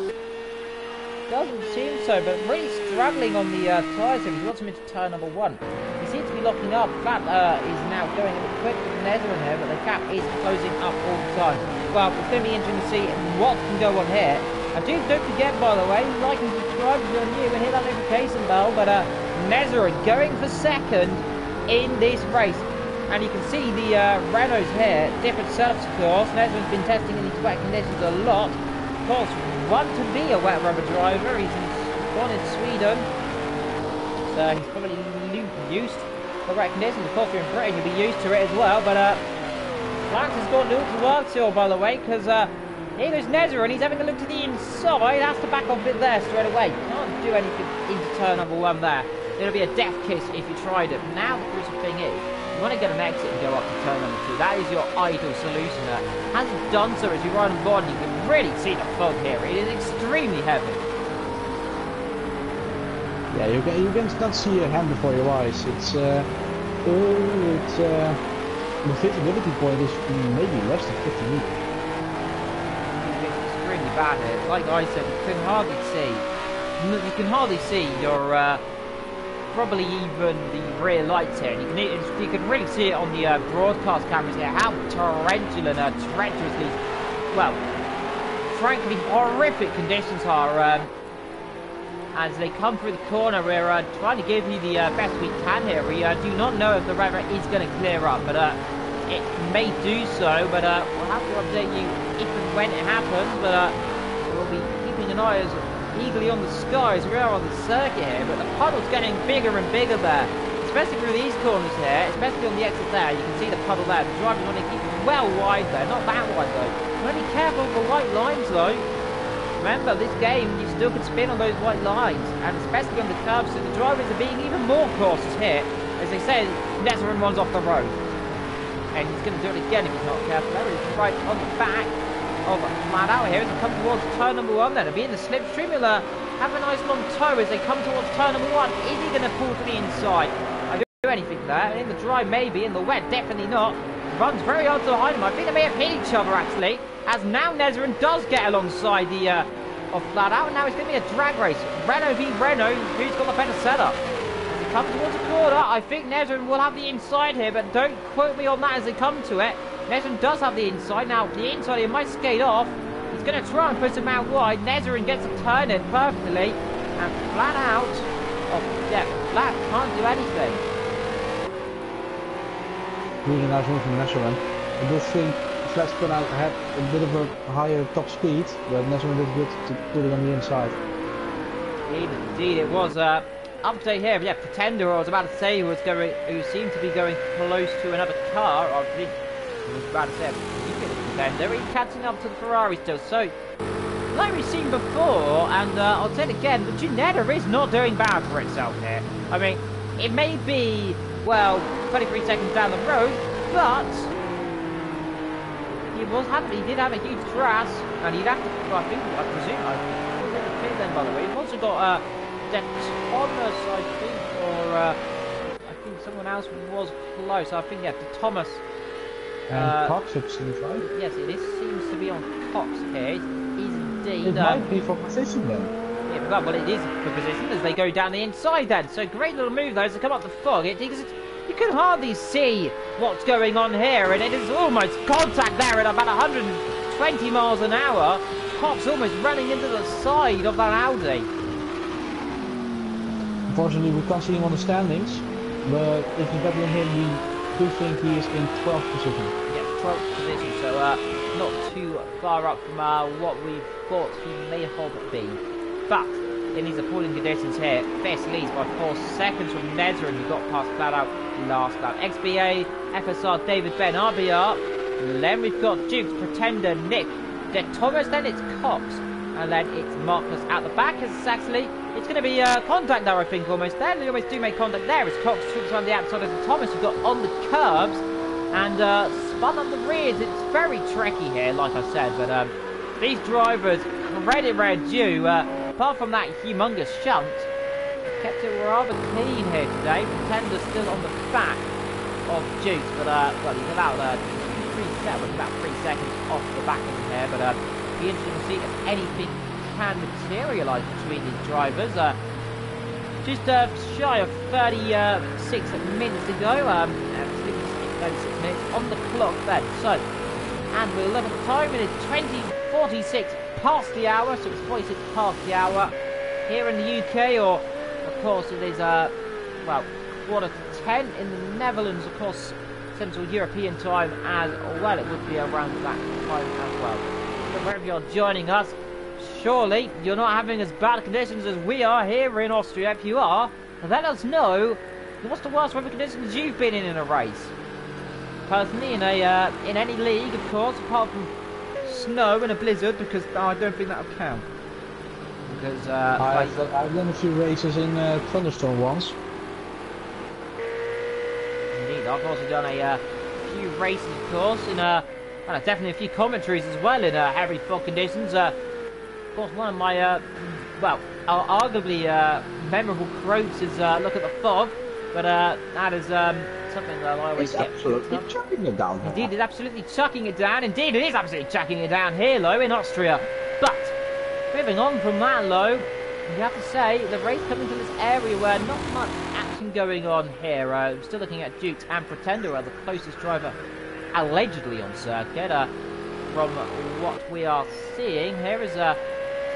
Doesn't seem so, but really struggling on the tyres here. He wants him into tyre number 1. He seems to be locking up. Flat is now going a bit quick with Netherlands here, but the cap is closing up all the time. Well, it's going to be interesting to see what can go on here. Don't forget, by the way, like and subscribe if you're new and hit that notification bell. But Nezerud going for second in this race. And you can see the Renaults here, different setups of course. Nezerud's been testing in these wet conditions a lot. Of course, one to be a wet rubber driver. He's born in Sweden, so he's probably used to wet conditions. Of course, you're in Britain, you'll be used to it as well. But Flax has got a little to work still, by the way, because here goes Nezerud, and he's having a look to the inside. Has to back off a bit there straight away. Can't do anything into turn number 1 there. It'll be a death kiss if you tried it. Now the crucial thing is, you want to get an exit and go up to turn number 2. That is your ideal solution there. Hasn't done so as you ride on board, and you can really see the fog here. It is extremely heavy. Yeah, you can not see a hand before your eyes. It's the visibility point is maybe less than 50 meters. It's extremely bad here. Like I said, you can hardly see. You can hardly see your probably even the rear lights here. And you can really see it on the broadcast cameras here. How torrential and treacherously, well, frankly, horrific conditions are As they come through the corner, we're trying to give you the best we can here. We do not know if the weather is going to clear up, but it may do so. But we'll have to update you if and when it happens. But we'll be keeping an eye as eagerly on the skies. We are on the circuit here, but the puddle's getting bigger and bigger there, especially through these corners here, especially on the exit there. You can see the puddle there. The drivers want to keep it well wide there, not that wide though. Want to be careful of the white lines though. Remember, this game, you still can spin on those white lines, and especially on the curbs, so the drivers are being even more cautious here. As they say, Nezrin runs off the road. And he's going to do it again if he's not careful. There he is right on the back of Flat Out here as they come towards turn number 1. Then it'll be in the slipstream. He'll have a nice long toe as they come towards turn number 1. Is he going to pull to the inside? I don't do anything there. In the dry, maybe. In the wet, definitely not. Runs very hard to behind him. I think they may have hit each other, actually. As now Nezrin does get alongside the of Flat Out, and now it's going to be a drag race. Renault v Renault, who's got the better setup? As they come towards the corner, I think Nezrin will have the inside here, but don't quote me on that as they come to it. Nezrin does have the inside. Now, the inside, he might skate off. He's going to try and push him out wide. Nezrin gets a turn in perfectly, and Flat Out, oh, yeah, Flat can't do anything. Really nice move from Nezrin. I do think Flat's put out had a bit of a higher top speed, but Nezrin did good to put it on the inside. Indeed, it was update here. Yeah, Pretender, I was about to say, who seemed to be going close to another car. I think I was about to say, Pretender. He's catching up to the Ferrari still. So, like we've seen before, and I'll say it again, the Ginetta is not doing bad for itself here. I mean, it may be, well, 23 seconds down the road, but he did have a huge crash, and he'd have to, well, I presume, he was in the pit then, by the way. He's also got De Thomas, I think, or I think someone else was close. I think, yeah, De Thomas. And Cox, it seems, right? Yes, it seems to be on Cox here. He's indeed. It might be for position then. Yeah, well, it is for position as they go down the inside then. So great little move though as they come up the fog. You can hardly see what's going on here, and it is almost contact there at about 120 miles an hour. Cox almost running into the side of that Audi. Unfortunately, we can't see him on the standings, but if you bet on him, we do think he is in 12th position. Yeah, 12th position, so not too far up from what we thought he may have been. But in these appalling conditions here, Fierce leads by 4 seconds from Nezrin, who got past Flat Out last lap. XBA, FSR, David Ben, RBR. Then we've got Dukes, Pretender, Nick, De Thomas, then it's Cox, and then it's Marcus at the back. It's going to be contact there, I think, almost there. They almost do make contact there as Cox troops on the outside of De Thomas, who got on the curbs and spun up the rears. It's very tricky here, like I said, but these drivers, credit where due, apart from that humongous shunt, kept it rather clean here today. Pretender still on the back of Dukes, but well, he's about 3 seconds off the back of him here, but be interesting to see if anything can materialise between these drivers. Just shy of 36 minutes to go, 36 minutes on the clock then. So, and we'll look at the time. It is 20:46 past the hour, so it's 46 past the hour here in the UK, or of course it is well, 9:45 in the Netherlands, of course Central European time as well. It would be around that time as well. So wherever you're joining us, surely you're not having as bad conditions as we are here in Austria. If you are, let us know what's the worst weather conditions you've been in a race. Personally, in any league, of course, apart from snow and a blizzard, because I don't think that'll count. Because I've done a few races in thunderstorm once. Indeed, I've also done a few races, of course, in well, definitely a few commentaries as well in heavy fog conditions. Of course, one of my well, arguably memorable quotes is "Look at the fog," but that is something that I always get. Absolutely chucking it down. Indeed, it's absolutely chucking it down. Indeed, it is absolutely chucking it down here, Lo, in Austria. But moving on from that, Lo, you have to say the race coming to this area where not much action going on here. I'm still looking at Dukes and Pretender are the closest driver allegedly on circuit. From what we are seeing, here is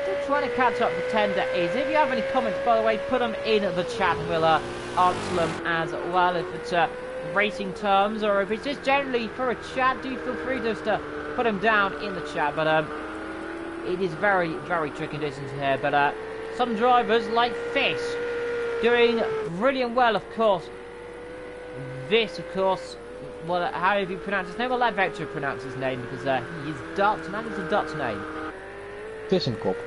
still trying to catch up to Tender is. If you have any comments, by the way, put them in the chat. We'll answer them as well. If it's racing terms or if it's just generally for a chat, do feel free just to put them down in the chat. But it is very, very tricky conditions here. But some drivers like Fish doing brilliant well, of course. This, of course, well, how have you pronounced his name? I'll let Vector pronounce his name because he is Dutch, and that is a Dutch name. Vissenkop.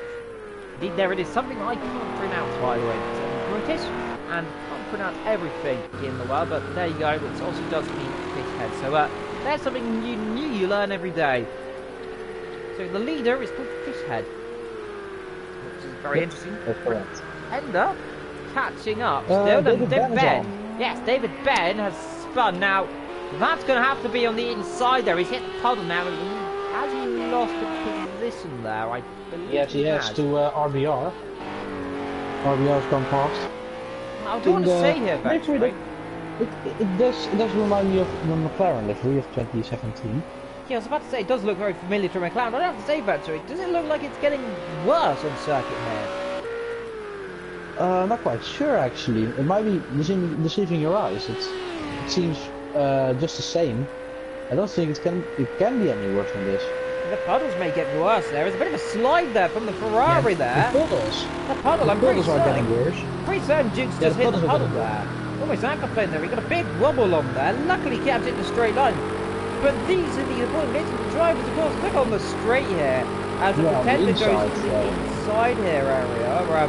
Indeed, there it is. Something I can't pronounce, by the way. It's British, and can't pronounce everything in the world, but there you go. It also does mean fish head. So there's something new you learn every day. So the leader is called Fishhead, which is very interesting. That's correct. End up catching up. Still, David Ben. Yes, David Ben has spun. Now, that's going to have to be on the inside there. He's hit the puddle now. Has he lost a position there? I believe Yes, he has to RBR. RBR's gone past. I don't want to say here, Vector. It does remind me of the McLaren livery of 2017. Yeah, I was about to say, it does look very familiar to McLaren. I don't have to say, Vector, does it look like it's getting worse on circuit here? Not quite sure actually. It might be deceiving your eyes. It seems just the same. I don't think it can be any worse than this. The puddles may get worse there. There's a bit of a slide there from the Ferrari there. The puddles. The puddle, I'm pretty certain. Are getting worse. Pretty certain Duke's just hit the puddle there. Almost aquaplane there. He got a big wobble on there. Luckily kept it in a straight line. But these are the important bits of the drivers, of course. Look on the straight here. As the Pretender goes to the inside here area. Where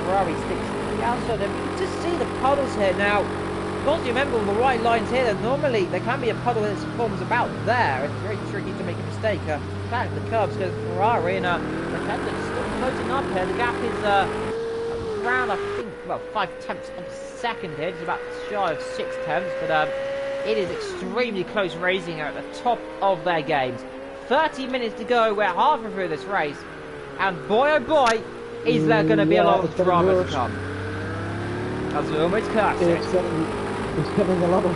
Ferrari sticks to the outside. And you can just see the puddles here now. Of course, you remember on the white lines here that normally there can be a puddle that forms about there. It's very tricky to make a mistake. Back the curbs goes Ferrari and the Pretender still floating up here. The gap is around, I think, well, 5/10 of a second here. It's about shy of 6/10, but it is extremely close racing at the top of their games. 30 minutes to go. We're halfway through this race, and boy oh boy, is there going to be a lot of drama to come. That's almost classic. It's getting a lot of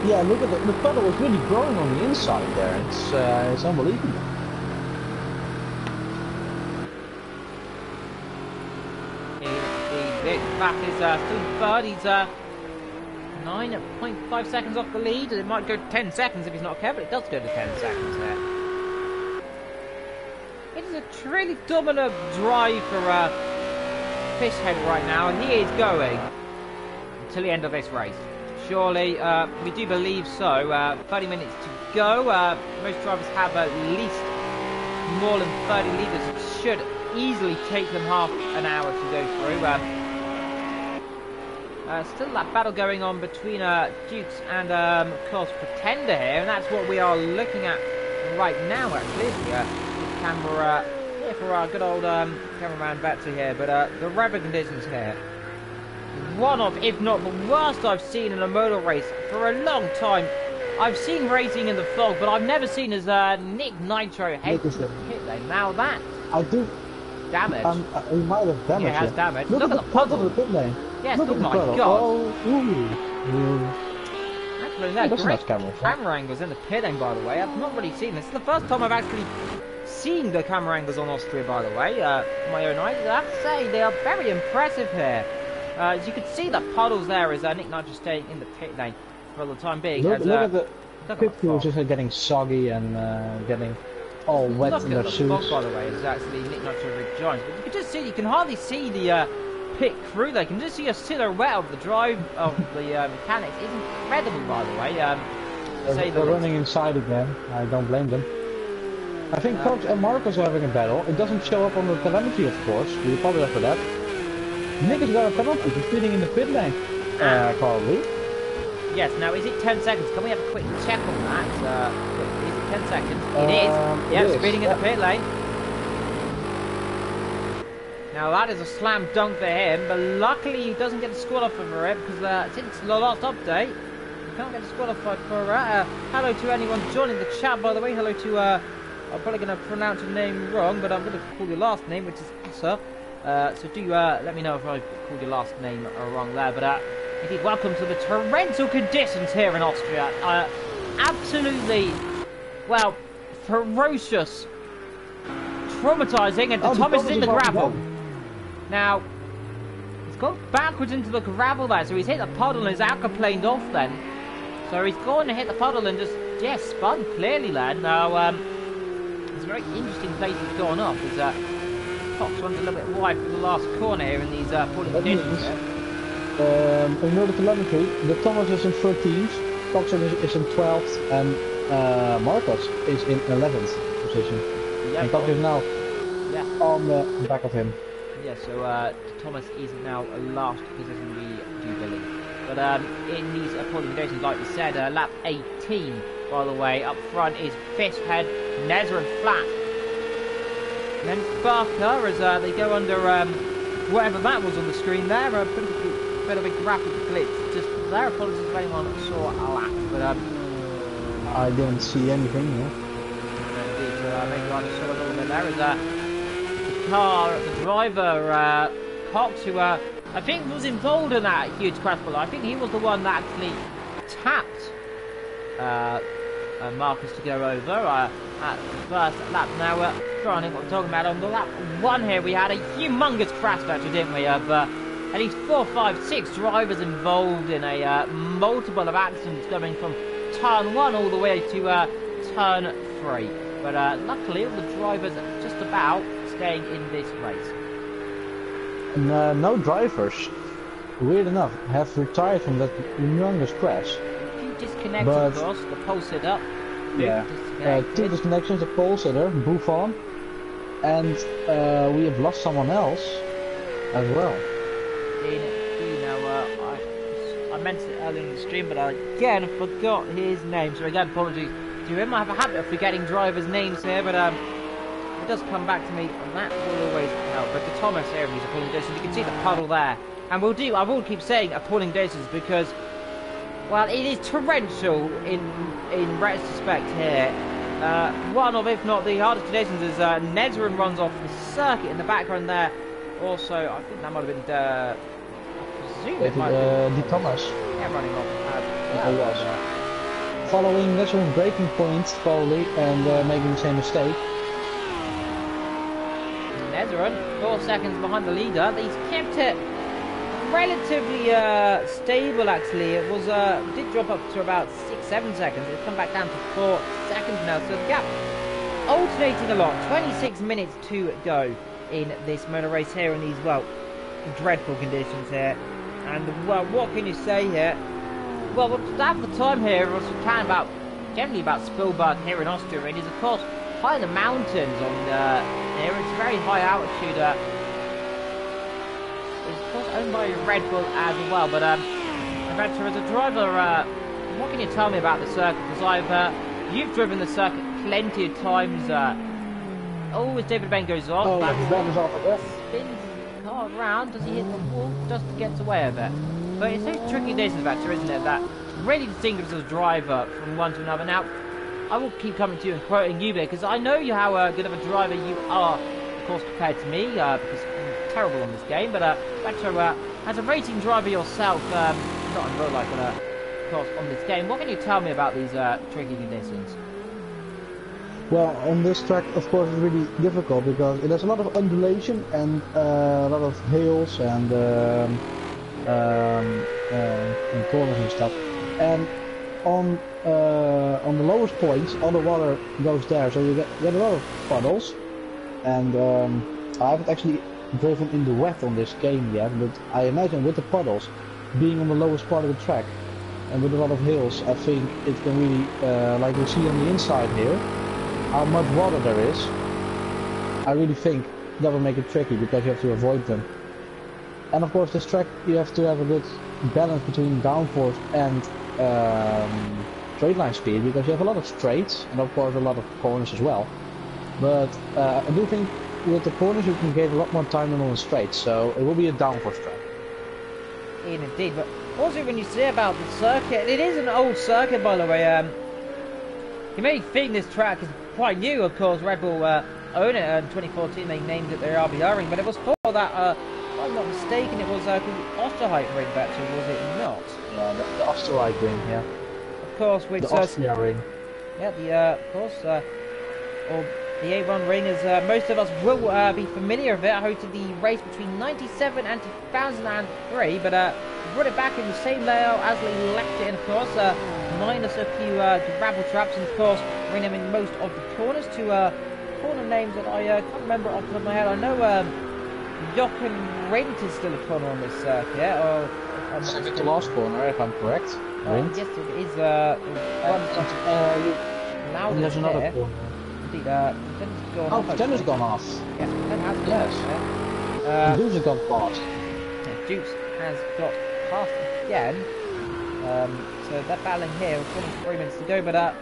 yeah. Look at the puddle is really growing on the inside there. It's unbelievable. Back is still third. He's 9.5 seconds off the lead. It might go to 10 seconds if he's not careful. It does go to 10 seconds there. It is a really dominant drive for Fishhead right now, and he is going until the end of this race. Surely, we do believe so. 30 minutes to go. Most drivers have at least more than 30 litres. It should easily take them half an hour to go through. Still that battle going on between Dukes and, of course, Pretender here, and that's what we are looking at right now, actually. The camera here for our good old cameraman Betsy here, but the weather conditions here. One of, if not the worst I've seen in a motor race for a long time. I've seen racing in the fog, but I've never seen as Nick Nitro head to the pit lane. Now that I do damage. He might have damaged. Yeah, it has damage. Look at the puddle of the pit lane. Yes, look oh at my the puddle. god. Oh, actually, no, great camera angles in the pit lane, by the way. I've not really seen this. This is the first time I've actually seen the camera angles on Austria, by the way. My own eyes. I have to say, they are very impressive here. As you can see, the puddles there is Nick Nitro staying in the pit lane for the time being. Look at the pit crew just getting soggy and getting all wet in their suits. Fog, by the way, is actually Nick Nitro rejoins. But you can just see, you can hardly see the pit crew there. You can just see a silhouette of the drive of the mechanics. It's incredible, by the way. They're running inside again. I don't blame them. I think Coach and Marcos are having a battle. It doesn't show up on the telemetry, of course. You apologize for that. Nick has got a penalty for speeding in the pit lane, probably. Yes, now is it 10 seconds? Can we have a quick check on that? Is it 10 seconds? It is. Yeah, speeding in the pit lane. Now that is a slam dunk for him, but luckily he doesn't get disqualified for it, because since the last update, you can't get disqualified for it. Hello to anyone joining the chat, by the way. Hello to, I'm probably going to pronounce your name wrong, but I'm going to call your last name, which is Asa. So do let me know if I called your last name wrong there, but indeed, welcome to the torrential conditions here in Austria. Absolutely, well, ferocious traumatizing, and Thomas is in the gravel. Down. Now, he's gone backwards into the gravel there, so he's hit the puddle and his aquaplaned off then. So he's gone and hit the puddle and just, yeah, spun clearly there. Now, it's a very interesting place he's gone off. As Fox runs a little bit wide for the last corner here in these pulling conditions. In order to telemetry, the Thomas is in 13th, Fox is in 12th, and Marcos is in 11th position. Yep. And Fox is now on the back of him. Yeah, so Thomas is now last position, we do believe. But in these pulling conditions, like we said, lap 18, by the way, up front is Fishhead, Nezra and Flat. And then Barker, as they go under whatever that was on the screen there, a bit of a graphic glitch. Just there, apologies if anyone saw a lap, but I didn't see anything. Yeah. Maybe I just saw a little bit there. As the car, the driver, Cox, who I think was involved in that huge crash below. I think he was the one that actually tapped Marcus to go over at the first lap. Now, trying to think what we're talking about. On the lap 1 here, we had a humongous crash battle, didn't we? Of at least 4, 5, 6 drivers involved in a multiple of accidents going from turn 1 all the way to turn 3. But luckily, all the drivers are just about staying in this race. And no drivers, weird enough, have retired from that humongous crash. A few disconnected, of course, the pole sit up. Yeah, 2 disconnections, the pole sitter, Buffon, and we have lost someone else as well. I mentioned it earlier in the stream, but I again forgot his name, so again, apologies to him. I have a habit of forgetting drivers' names here, but it does come back to me, and that will always help. But the Thomas here, he's appalling distance. You can see the puddle there, and I will keep saying appalling distance because, well, it is torrential in retrospect here. One of, if not the hardest conditions, is Nezrin runs off the circuit in the background there. Also, I think that might have been, I presume it might have been Thomas. Yeah, running off. It was. Following Nezrin's braking points, probably, and making the same mistake. Nezrin, 4 seconds behind the leader. He's kept it relatively stable, actually. It was did drop up to about 6-7 seconds. It's come back down to 4 seconds now, so the gap alternating a lot. 26 minutes to go in this motor race here in these, well, dreadful conditions here. And, well, what can you say here? Well, half the time here was generally about Spielberg here in Austria. It is, of course, high in the mountains on here. It's very high altitude. It's, of course, owned by Red Bull as well. But, Adventure, as a driver, what can you tell me about the circuit? Because you've driven the circuit plenty of times. As David Ben goes off, Ben's off a bit. Spins the car around. Does he hit the wall? Just gets away with it. But it's those tricky distance, Adventure, isn't it? That really distinguishes a driver from one to another. Now, I will keep coming to you and quoting you there, because I know how good of a driver you are, of course, compared to me, because I'm terrible on this game. But, Adventure, as a racing driver yourself, not in real life, but, of course, on this game, what can you tell me about these tricky conditions? Well, on this track, of course, it's really difficult because it has a lot of undulation and a lot of hills and corners and stuff. And on the lowest points, all the water goes there, so you get a lot of puddles. And I haven't actually driven in the wet on this game yet, but I imagine with the puddles being on the lowest part of the track and with a lot of hills, I think it can really, like we see on the inside here, how much water there is. I really think that will make it tricky because you have to avoid them. And of course, this track you have to have a good balance between downforce and straight line speed, because you have a lot of straights and of course a lot of corners as well. But I do think with the corners you can gain a lot more time than on the straights, so it will be a downforce track. Indeed, but also when you say about the circuit, it is an old circuit, by the way. You may think this track is quite new, of course. Red Bull own it in 2014. They named it their RBR ring, but it was for that. If I'm not mistaken, it was called the Osterreich ring, actually, was it not? Yeah, the Osterreich ring, yeah. Of course, which the Austria ring. Yeah, of course, or The A1 ring, as most of us will be familiar with it, hosted the race between 97 and 2003, but brought it back in the same layout as they left it in, of course, minus a few gravel traps, and of course renaming most of the corners to corner names that I can't remember off the top of my head. I know Jochen Rindt is still a corner on this circuit, or... Second to last corner, if I'm correct. Rindt. Yes, it is now there's another corner. Indeed, Tennis gone off. Yes, Ten has gone Yes. Deuce has gone past. Yeah, Dukes has got past again. So they're battling here with 23 minutes to go, but of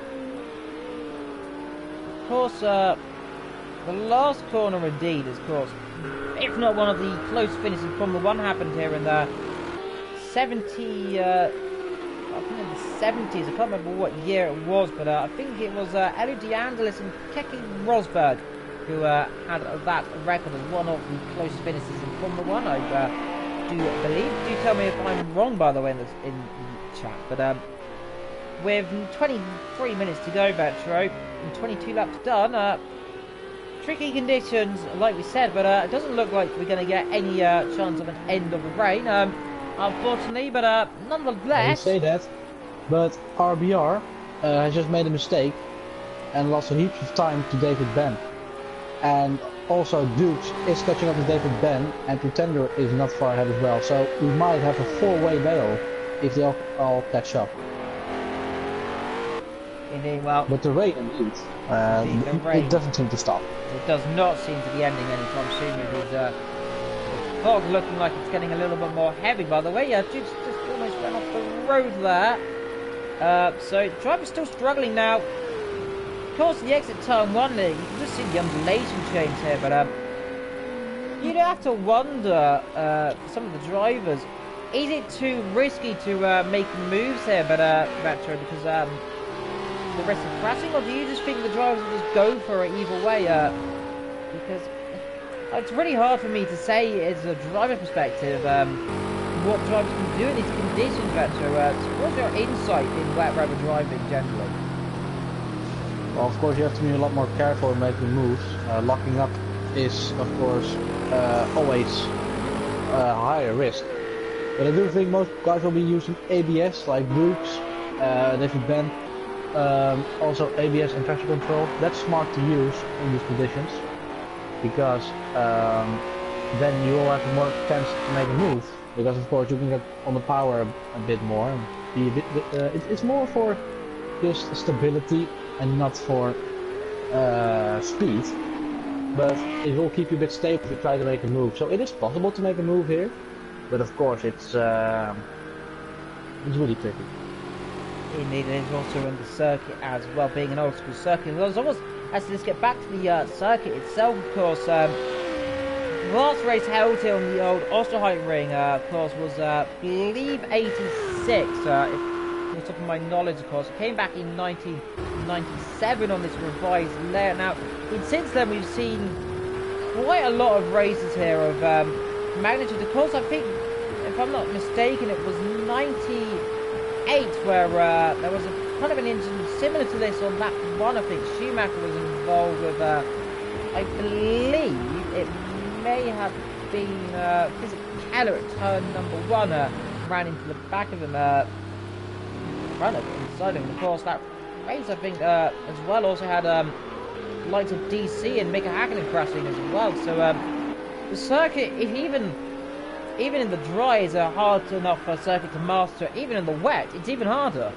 course, the last corner indeed is, of course, if not one of the close finishes in Formula 1 happened here in the 70, I think in the 70s, I can't remember what year it was, but I think it was Elio De Angelis and Keke Rosberg who had that record as one of the closest finishes in Formula 1, I do believe. Do tell me if I'm wrong, by the way, in the chat. But with 23 minutes to go, Vetro, and 22 laps done, tricky conditions, like we said, but it doesn't look like we're going to get any chance of an end of the rain. Unfortunately, but nonetheless... You say that, but RBR has just made a mistake and lost a heaps of time to David Ben. And also Dukes is catching up with David Ben, and Pretender is not far ahead as well. So we might have a four-way battle if they all catch up. Indeed, well... But the rain, indeed, it doesn't seem to stop. It does not seem to be ending anytime soon with his fog looking like it's getting a little bit more heavy, by the way. Yeah, Dukes just almost went off the road there. So the driver's still struggling now. Of course, the exit turn 1 there, you can just see the undulation change here, but you'd have to wonder, some of the drivers, is it too risky to make moves here, but Vetro, because the risk of crashing, or do you just think the drivers will just go for it either way? Because it's really hard for me to say as a driver perspective what drivers can do in these conditions, Vetro. So what's your insight in wet weather driving generally? Well, of course you have to be a lot more careful in making moves. Locking up is, of course, always a higher risk. But I do think most guys will be using ABS, like Brooks, David Ben, also ABS and traction control. That's smart to use in these conditions, because then you will have more chance to make a move. Because of course you can get on the power a bit more, and be a bit. It's more for just stability and not for speed, but it will keep you a bit stable if you try to make a move. So it is possible to make a move here, but of course it's really tricky. Indeed, it is also in the circuit as well, being an old school circuit. As almost as let's get back to the circuit itself, of course. Last race held here on the old Osterheim ring, of course, was I believe 86. Off the top of my knowledge, of course, it came back in 1997 on this revised layout. Now, since then, we've seen quite a lot of races here of magnitude. Of course, I think, if I'm not mistaken, it was 98 where there was a kind of an incident similar to this on lap 1. I think Schumacher was involved with, I believe it may have been Keller at turn number 1, ran into the back of him. Runner inside him. Of course, that race, I think, as well also had lights of DC and Mika Hakkinen crashing as well. So the circuit, even in the dry, is a hard enough circuit to master. Even in the wet, it's even harder.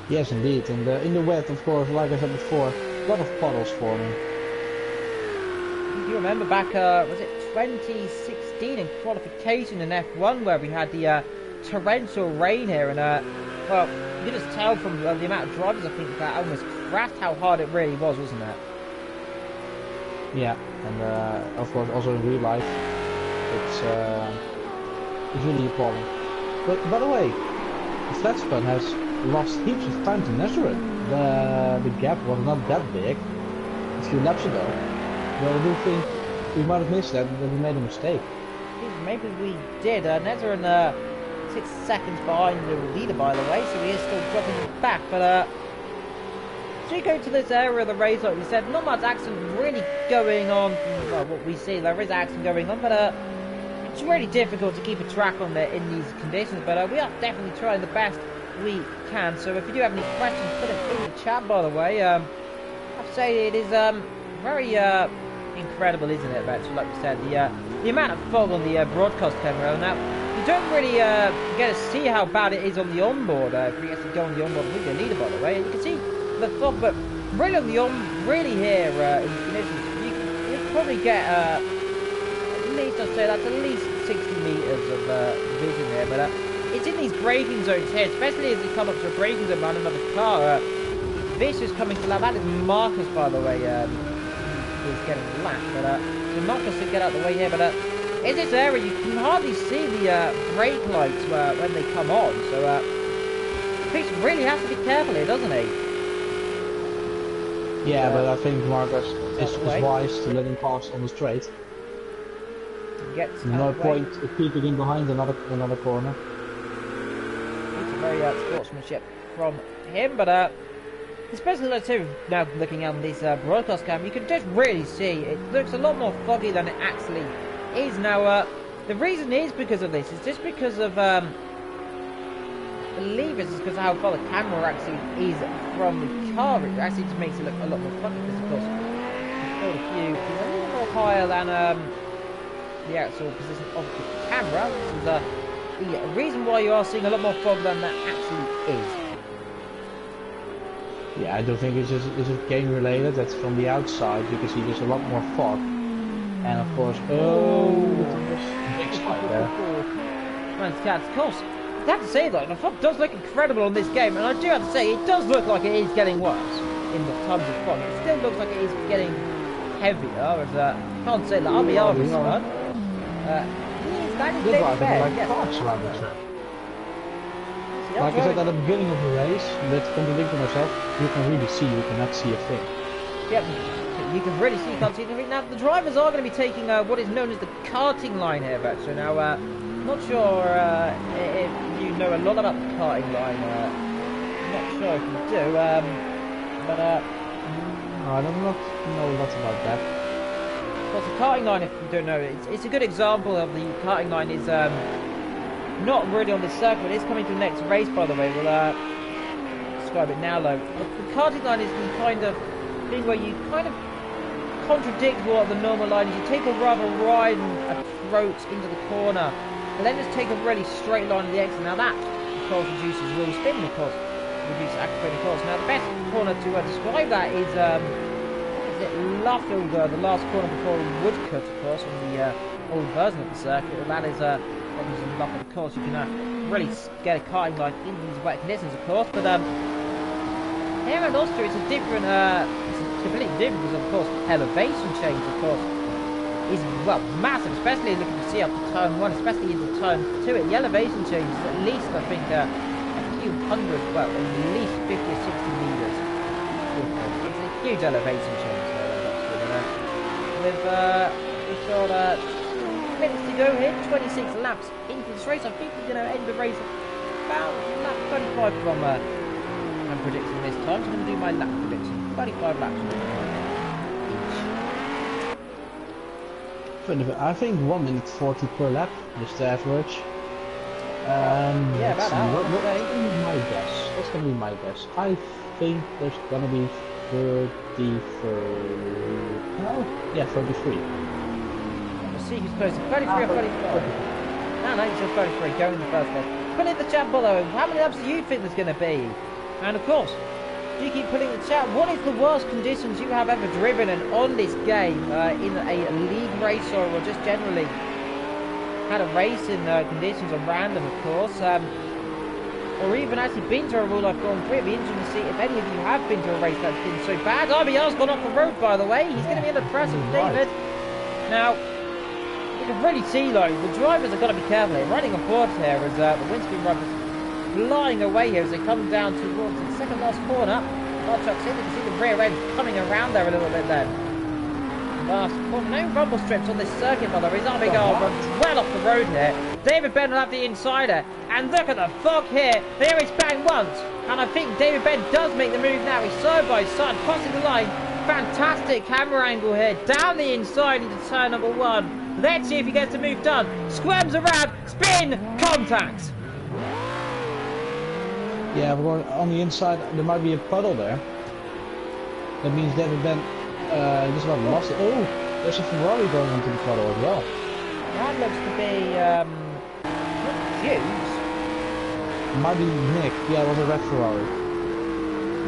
Yes, indeed. And in the wet, of course, like I said before, a lot of puddles forming. You remember back, was it 2016 in qualification in F1 where we had the torrential rain here, and well, you can just tell from the amount of drivers I think that almost crashed how hard it really was, wasn't it? Yeah, and of course also in real life it's really appalling. But by the way, the flat spun has lost heaps of time to Nazareth. The gap was not that big a few laps ago, but I do think we might have missed that we made a mistake. Maybe we did. Nazareth 6 seconds behind the leader, by the way, so he is still dropping back, but you go to this area of the race, like we said, not much action really going on. Well, what we see, there is action going on, but it's really difficult to keep a track on it in these conditions. But we are definitely trying the best we can. So if you do have any questions, put it in the chat. By the way, I have to say it is very incredible, isn't it? Actually, like we said, the amount of fog on the broadcast camera. Now, you don't really get to see how bad it is on the onboard. If you actually go on the onboard with your leader, by the way, you can see the fog, but really on the really here in these conditions, you can probably get at least, I'd say that's at least 60 meters of vision here. But it's in these braking zones here, especially as you come up to a braking zone on another car. Vicious coming to lap. That is Marcus, by the way. Is getting lapped, but so Marcus to get out of the way here. But in this area, you can hardly see the brake lights when they come on. So Fish really has to be careful here, doesn't he? Yeah, but I think Marcus is wise to let him pass on the straight. No point keeping him behind another corner. It's a very sportsmanship from him, but especially let's say now looking at this broadcast cam, you can just really see it looks a lot more foggy than it actually is. Now, the reason is because of this. It's just because of I believe it's because of how far the camera actually is from the car. It actually just makes it look a lot more foggy because, of course, the field of view is a little more higher than the actual position of the camera. This is the reason why you are seeing a lot more fog than that actually is. Yeah, I don't think it's just game related. That's from the outside. You can see there's a lot more fog, and of course, big spike there. Of course, I have to say though, the fog does look incredible on this game, and I do have to say it does look like it is getting worse in the tons of fog. It still looks like it is getting heavier. As can't say that I'll be honest, man. That is getting bad. Yes. Like I said at the beginning of the race, let's contradict myself, you can really see, you cannot see a thing. Yep, you can really see, you can't see anything. Now, the drivers are going to be taking what is known as the karting line here, but so now, not sure if you know a lot about the karting line, not sure if you do, but I don't know a lot about that. Well, the karting line, if you don't know, it's a good example of the karting line is, not really on the circuit, it's coming to the next race, by the way. We'll describe it now, though. The karting line is the kind of thing where you kind of contradict what the normal line is. You take a rather wide approach into the corner, and then just take a really straight line to the exit. Now that, of course, reduces wheel spin, of course, reduces accelerating course. Now the best corner to describe that is Luffield, the last corner before Woodcut, of course, on the old version of the circuit. That is of course, you can really get a karting line in these wet conditions, of course. But here in Austria, it's a different, it's completely different because, of course, elevation change, of course, is well massive, especially looking to see up to turn 1, especially into turn 2. The elevation change is at least, I think, a few hundred, well, at least 50 or 60 meters. It's a huge elevation change. We've got minutes to go here, 26 laps into this race. I think we're going to end the race about lap 35 from I'm predicting this time. So I'm going to do my lap prediction. 35 laps each. I think 1 minute 40 per lap is the average. Yeah, about that. What's going to be my guess? What's going to be my guess? I think there's going to be 33. Yeah, 33. See who's closer, 33 or 35? No, you said 33, go in the first place. Put in the chat below, how many laps do you think there's going to be? And of course, do you keep putting in the chat, what is the worst conditions you have ever driven and on this game, in a league race or just generally had a race in conditions on random, of course, or even actually been to a real life Grand Prix. It'd be interesting to see if any of you have been to a race that's been so bad. RBR's gone off the road, by the way. He's going to be in the press with David. Now, you can really see though, the drivers have got to be careful here. Running on board here as the windscreen wipers flying away here as they come down towards the second last corner. Our truck's in, you can see the rear end coming around there a little bit then. last corner. No rumble strips on this circuit, by the way. Abigail runs well off the road here. David Ben will have the insider. And look at the fog here. There is bang once. And I think David Ben does make the move now. He's side by side, crossing the line. Fantastic camera angle here. Down the inside into turn number 1. Let's see if he gets the move done. Squirms around. Spin. Contact. Yeah, we're going on the inside. There might be a puddle there. That means David Ben just about lost it. Oh, there's a Ferrari going into the puddle as well. That looks to be Hughes. Might be Nick. Yeah, it was a red Ferrari.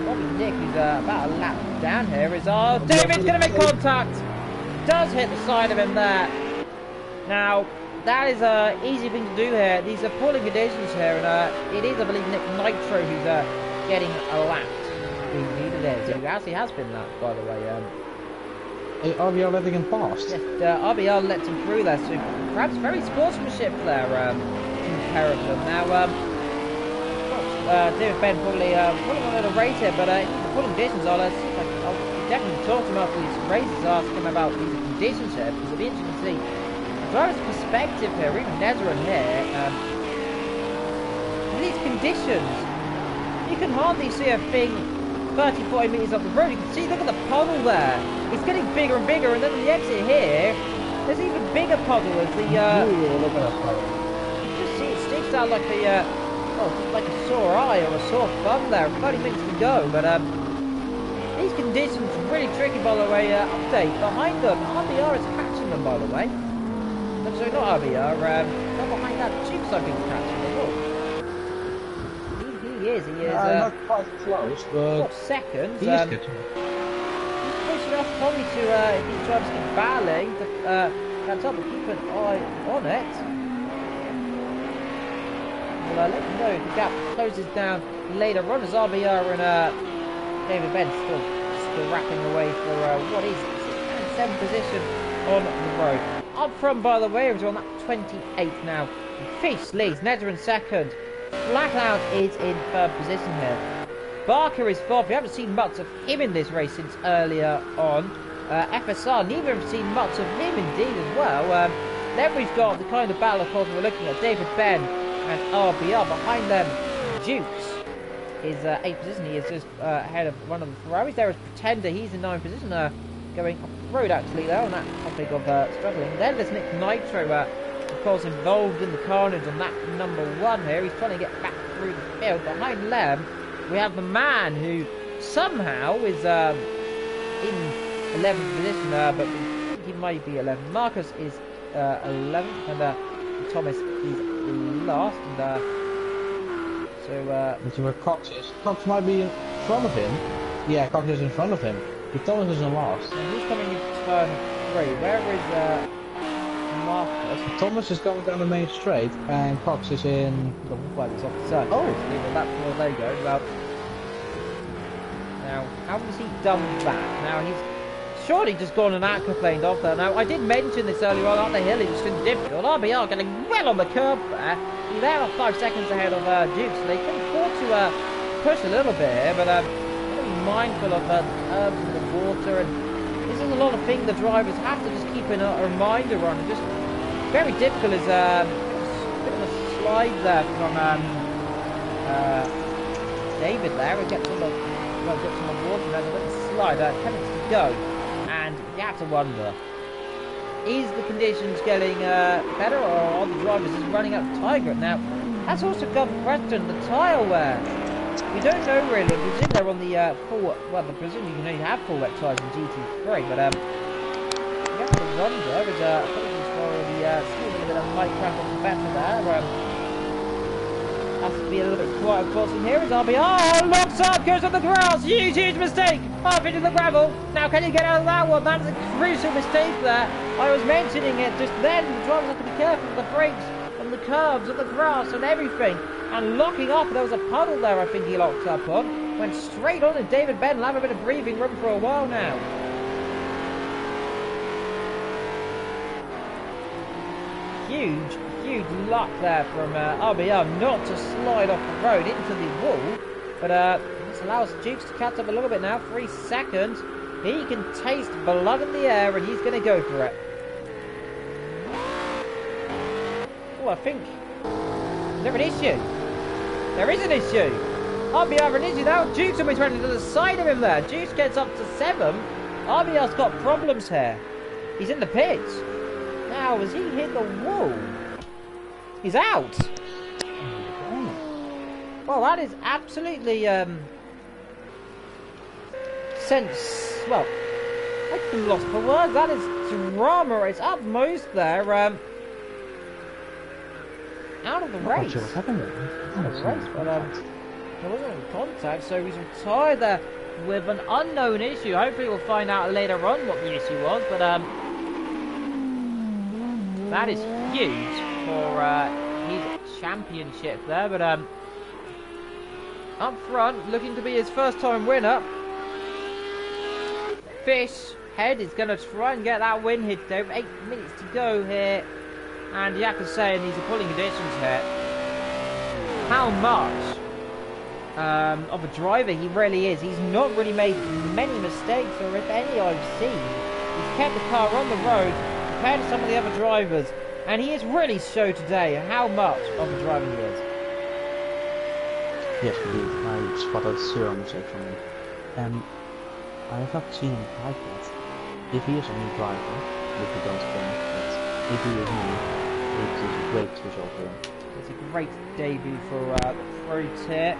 Probably Nick, who's about a lap down here. Is David's going to make contact. Does hit the side of him there. Now, that is an easy thing to do here. These are pulling conditions here, and it is, I believe, Nick Nitro who's getting a lap. Indeed it is. He actually has been lapped, by the way. RBR letting him past. Yes, RBR lets him through there, so perhaps very sportsmanship there from pair of them. Now, David Ben probably pulling on a little race here, but the pulling conditions, I'll definitely talk to him after these races, ask him about these conditions here, because it'll be interesting to see the driver's perspective here, even Nezran here. These conditions, you can hardly see a thing 30-40 metres up the road. You can see, look at the puddle there. It's getting bigger and bigger, and then on the exit here, there's an even bigger puddle as the look at that puddle. You just see it sticks out like a like a sore eye or a sore thumb there. 30 minutes to go, but these conditions are really tricky, by the way. Update behind them. RBR is catching them, by the way. No, sorry, not RBR. Not behind that. Chiefs, I think, is catching them. Oh. He is. Not quite close, but 4 seconds. He's He's pushing off probably to if he tries to keep battling to catch up, but keep an eye on it. Well, let you know the gap closes down later on as RBR and David Ben still scrapping away for what is 7th position on the road. Up front, by the way, we're on that 28th now. Fish leads, Nezran second. Blackout is in 3rd position here. Barker is 4th. We haven't seen much of him in this race since earlier on. FSR, neither have seen much of him indeed as well. Then we've got the kind of battle, of course, we're looking at David Ben and RBR. Behind them, Dukes is 8th position. He is just ahead of one of the Ferraris. There is Pretender. He's in 9th position. Going off the road, actually, there on that topic of struggling. Then there's Nick Nitro, of course, involved in the carnage on that number 1 here. He's trying to get back through the field. Behind them, we have the man who somehow is in 11th position, but he might be 11th. Marcus is 11th, and Thomas is last. And let's see where Cox is. Cox might be in front of him. Yeah, Cox is in front of him. But Thomas is in last. And who's coming in turn 3? Where is Marcus? Thomas is going down the main straight, and Cox is in. Well, it's off the side. Oh, well, there you go. Well, now, how has he done that? Now, he's surely just gone and out-complained off there. Now, I did mention this earlier on the hill. He was in difficult. RBR getting well on the curb there. He's there about 5 seconds ahead of Dukes. So they can afford to push a little bit here, but be mindful of the herbs and the water. And this is a lot of things the drivers have to just keep a reminder on. Just very difficult is a bit of a slide there from David there. We get some of water there, a little slide. 10 minutes to go, and you have to wonder: is the conditions getting better, or are the drivers just running out of tyre grip? Now, that's also got the question: the tyre wear. We don't know really. I presume they're on the full. Well, I presume you can only have full wet tyres in GT3, but you have to wonder. There's apologies for the still a little bit of mic crack on the battery there. Has to be a little bit quiet, of course. And here is RBR. Locks up, goes on the grass. Huge mistake. Up into the gravel. Now, can you get out of that one? That is a crucial mistake there. I was mentioning it just then. The drivers have to be careful with the brakes and the curves and the grass and everything. And locking up, there was a puddle there I think he locked up on. Went straight on, and David Ben will have a bit of breathing room for a while now. Huge luck there from RBR not to slide off the road into the wall. But this allows Dukes to catch up a little bit now. 3 seconds. He can taste blood in the air and he's going to go for it. Oh, I think... Is there an issue? There is an issue. RBR an issue now. Duke's almost running to the side of him there. Duke gets up to 7. RBR's got problems here. He's in the pit. Now, has he hit the wall? He's out. Well, that is absolutely, well, I'm lost for words. That is drama. It's utmost there. Out of the race. What's happened there? Out of the race, but there wasn't any contact, so he's retired there with an unknown issue. Hopefully, we'll find out later on what the issue was. But that is huge for his championship there. But up front, looking to be his first time winner. Fish Head is going to try and get that win here today. 8 minutes to go here. And you have to say in these appalling conditions here, how much of a driver he really is. He's not really made many mistakes, or if any I've seen. He's kept the car on the road compared to some of the other drivers. And he has really showed today how much of a driver he is. Yes, indeed. I spotted 0 mistakes from him. And I have not seen him like that. If he is a new driver, which we don't care, but if he is new, it is a great result for him. It's a great debut for the Pro Tier.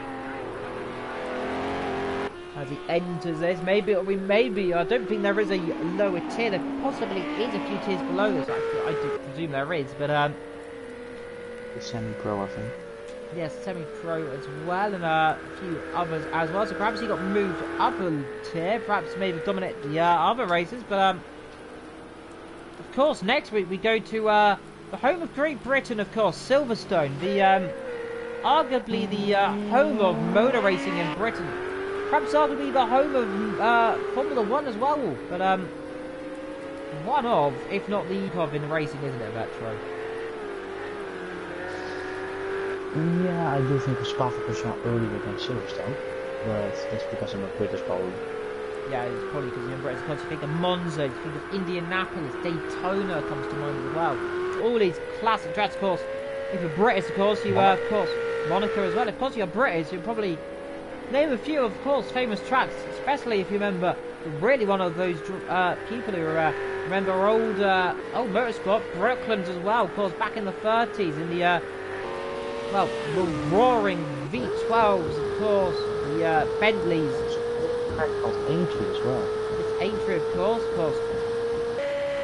As he enters this, maybe it'll be, I don't think there is a lower tier. There possibly is a few tiers below this, actually. I do presume there is, but The semi-pro, I think. yes, semi-pro as well, and a few others as well. So perhaps he got moved up a tier, perhaps maybe dominate the other races. But of course, next week we go to the home of Great Britain, of course, Silverstone, the arguably the home of motor racing in Britain. Perhaps arguably the home of Formula 1 as well. But one of, if not the of in racing, isn't it, Vetro? Yeah, I do think Spa was not earlier than Silverstone, but that's because I'm a British probably. Yeah, it's probably because you're British. Because you think of Monza, you think of Indianapolis, Daytona comes to mind as well. All these classic tracks, of course. If you're British, of course, you of course, Monaco as well. Of course, you're British, you'll probably name a few, of course, famous tracks, especially if you remember really one of those people who remember old motorsport, Brooklands as well, of course, back in the 30s, in the well, the roaring V12s, of course, the Bentleys. Called Aintree as well. It's Aintree, of course,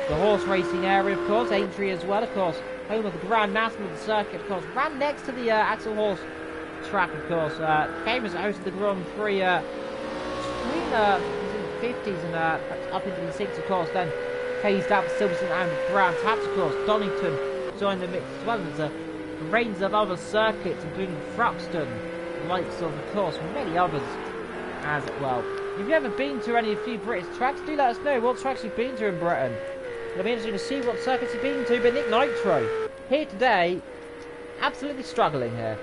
the horse racing area, of course, Aintree as well, of course, home of the Grand National Circuit, of course, ran next to the Axel Horse track, of course, famous host of the Grand Prix between the 50s and up into the 60s, of course, then phased out for Silverstone and Brown Taps, of course. Donington joined the mix as well as a range of other circuits, including Thruxton, likes of course, many others as well. If you've ever been to any of the few British tracks, do let us know what tracks you've been to in Britain. It'll be interesting to see what circuits you've been to, but Nick Nitro, here today, absolutely struggling here.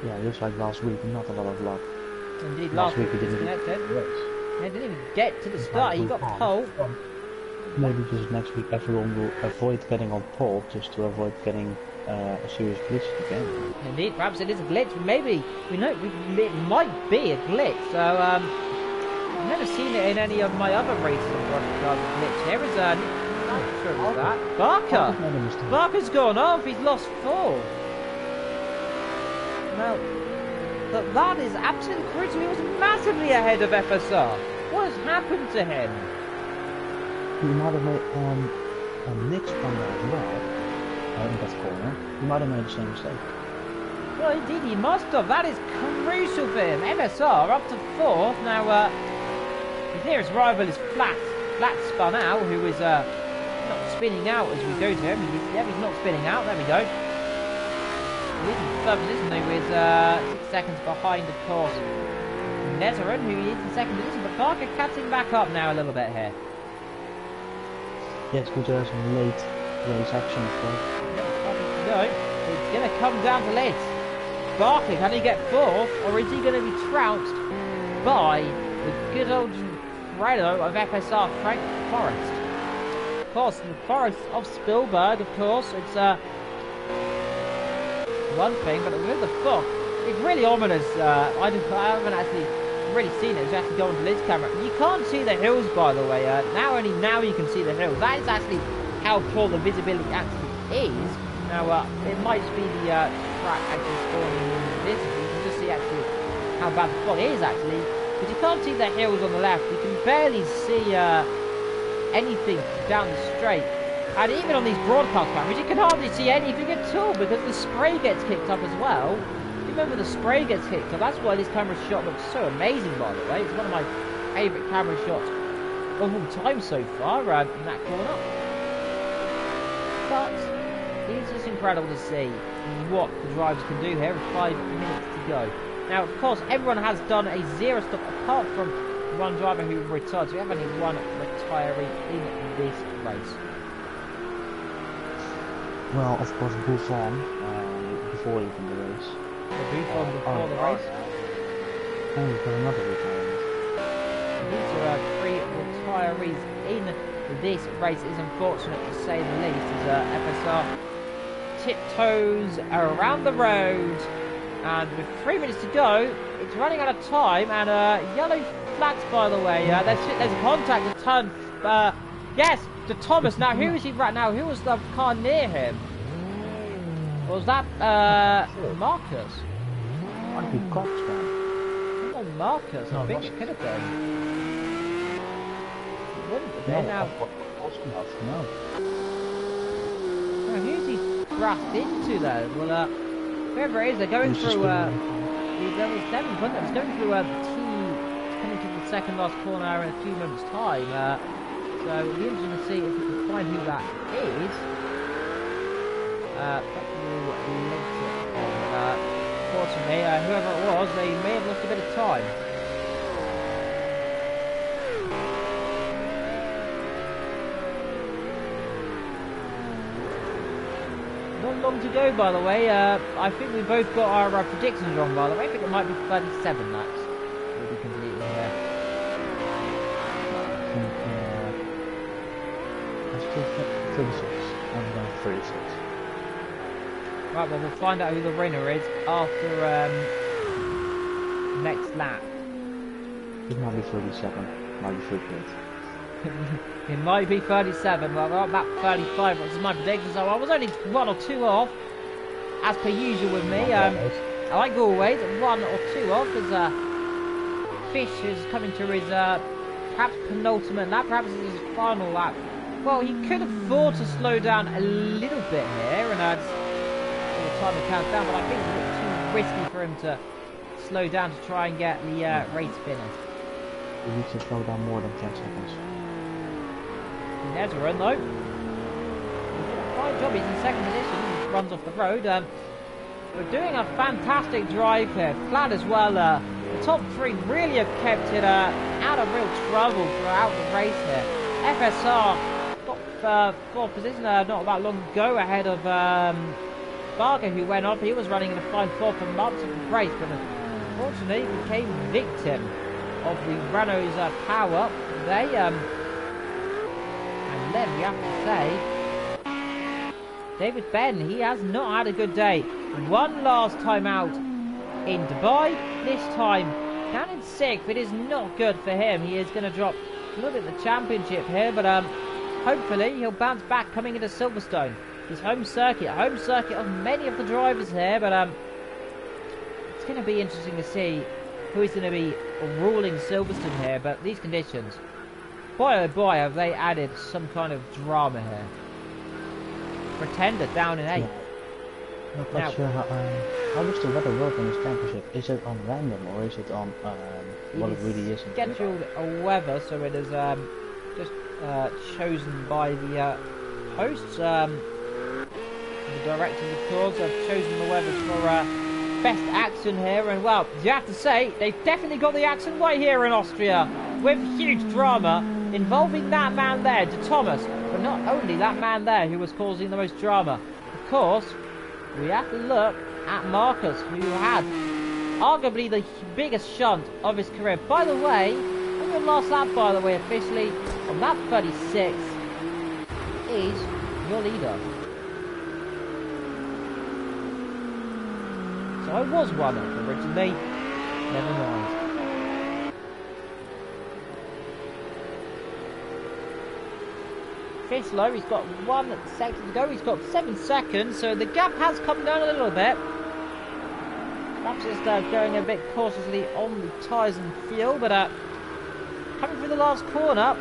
Yeah, just like last week, not a lot of luck. Indeed, last week he didn't even get to the start, he got pole. Maybe just next week everyone will avoid getting on pole, just to avoid getting a serious glitch again. Indeed, perhaps it is a glitch, maybe, it might be a glitch, so I've never seen it in any of my other races on glitch. Here is I'm not sure it was that. Barker's gone off, he's lost 4. Now, but that is absolutely crucial. He was massively ahead of FSR. What has happened to him? He might have made a Nick's on there as well. In that corner. He might have made the same mistake. Well, indeed, he must have. That is crucial for him. FSR up to 4th. Now, his nearest rival is Flat spun out, who is not spinning out as we go to him. He's not spinning out. There we go. He's in third position though, with 6 seconds behind, of course, Nezerin, who is in second position, but Barker catching back up now a little bit here. Yeah, it's good to have some late race action, of course. No, it's going to come down to legs. Barker, can he get 4th, or is he going to be trounced by the good old credo of FSR, Frank Forrest. Of course, the Forest of Spielberg, of course, it's one thing, but with the fuck, it's really ominous. I haven't actually really seen it. It's actually going to this camera. You can't see the hills, by the way. Only now you can see the hills. That is actually how poor the visibility actually is. Now, it might just be the track actually spawning in this. You can just see actually how bad the fog is actually. But you can't see the hills on the left. You can barely see anything down the straight. And even on these broadcast cameras, you can hardly see anything at all because the spray gets kicked up as well. Remember, the spray gets kicked up. That's why this camera shot looks so amazing, by the way. It's one of my favourite camera shots of all time so far in that corner. But it's just incredible to see what the drivers can do here with 5 minutes to go. Now, of course, everyone has done a zero stop apart from one driver who retired. So we have only one retiree in this race. Well, of course, Buffon, before even the race. Buffon before the race? And we've got another retirement. These are 3 retirees in this race. It is unfortunate to say the least, as FSR tiptoes around the road. And with 3 minutes to go, it's running out of time. And yellow flags, by the way. There's a contact to turn. Yes, to Thomas. Now, who is he right now? Who was the car near him? Was that Marcus? Might be Cox, man. Oh, Marcus. I think it could have been. It wouldn't have been. Now, no. who's he thrust into though? Well, whoever it is, they're going through. There was Devin Bunter. It's going through coming to the second last corner in a few moments' time. So it'll be interesting to see if we can find who that is. Fortunately, whoever it was, they may have lost a bit of time. Not long to go, by the way. I think we both got our predictions wrong, by the way. I think it might be 37 laps. We'll be completing here. I still think 36. I'm going 36. Right, well, we'll find out who the winner is after next lap. It might be 37. Might be 38. It might be 37. Well, we're on lap 35, which is my prediction. So I was only 1 or 2 off, as per usual with me. Like always, 1 or 2 off, as Fish is coming to his perhaps penultimate lap, perhaps his final lap. Well, he could afford to slow down a little bit here, and all the time it counts down, but I think it's a bit too risky for him to slow down to try and get the race finished. He needs to slow down more than 10 seconds. There's a run though. Fine job, he's in second position, he runs off the road. We're doing a fantastic drive here, flat as well. The top 3 really have kept it out of real trouble throughout the race here. FSR got 4th position not that long ago, ahead of Barker, who went off. He was running in a fine 4th for months of the race, but unfortunately became victim of the Renault's power. They and then we have to say, David Ben, he has not had a good day. One last time out in Dubai, this time down in 6th. It is not good for him. He is going to drop a little bit of the championship here, but hopefully he'll bounce back coming into Silverstone. His home circuit of many of the drivers here, but it's going to be interesting to see who is going to be ruling Silverstone here. But these conditions, boy oh boy, have they added some kind of drama here. Pretender down in 8th. Yeah. Not quite sure how does the weather work in this championship? Is it on random or is it on what it really is? Scheduled weather, so it is just chosen by the hosts. The directors, of course, have chosen the weather for best action here, and well, you have to say they've definitely got the action right here in Austria, with huge drama involving that man there, De Thomas, but not only that man there who was causing the most drama. Of course, we have to look at Marcus, who had arguably the biggest shunt of his career. By the way, I'm your last lap, by the way, officially on lap 36 is your leader. So I was one of originally. Never mind. Fish low, he's got 1 second to go. He's got 7 seconds, so the gap has come down a little bit. Perhaps just going a bit cautiously on the tyres and fuel, but coming through the last corner,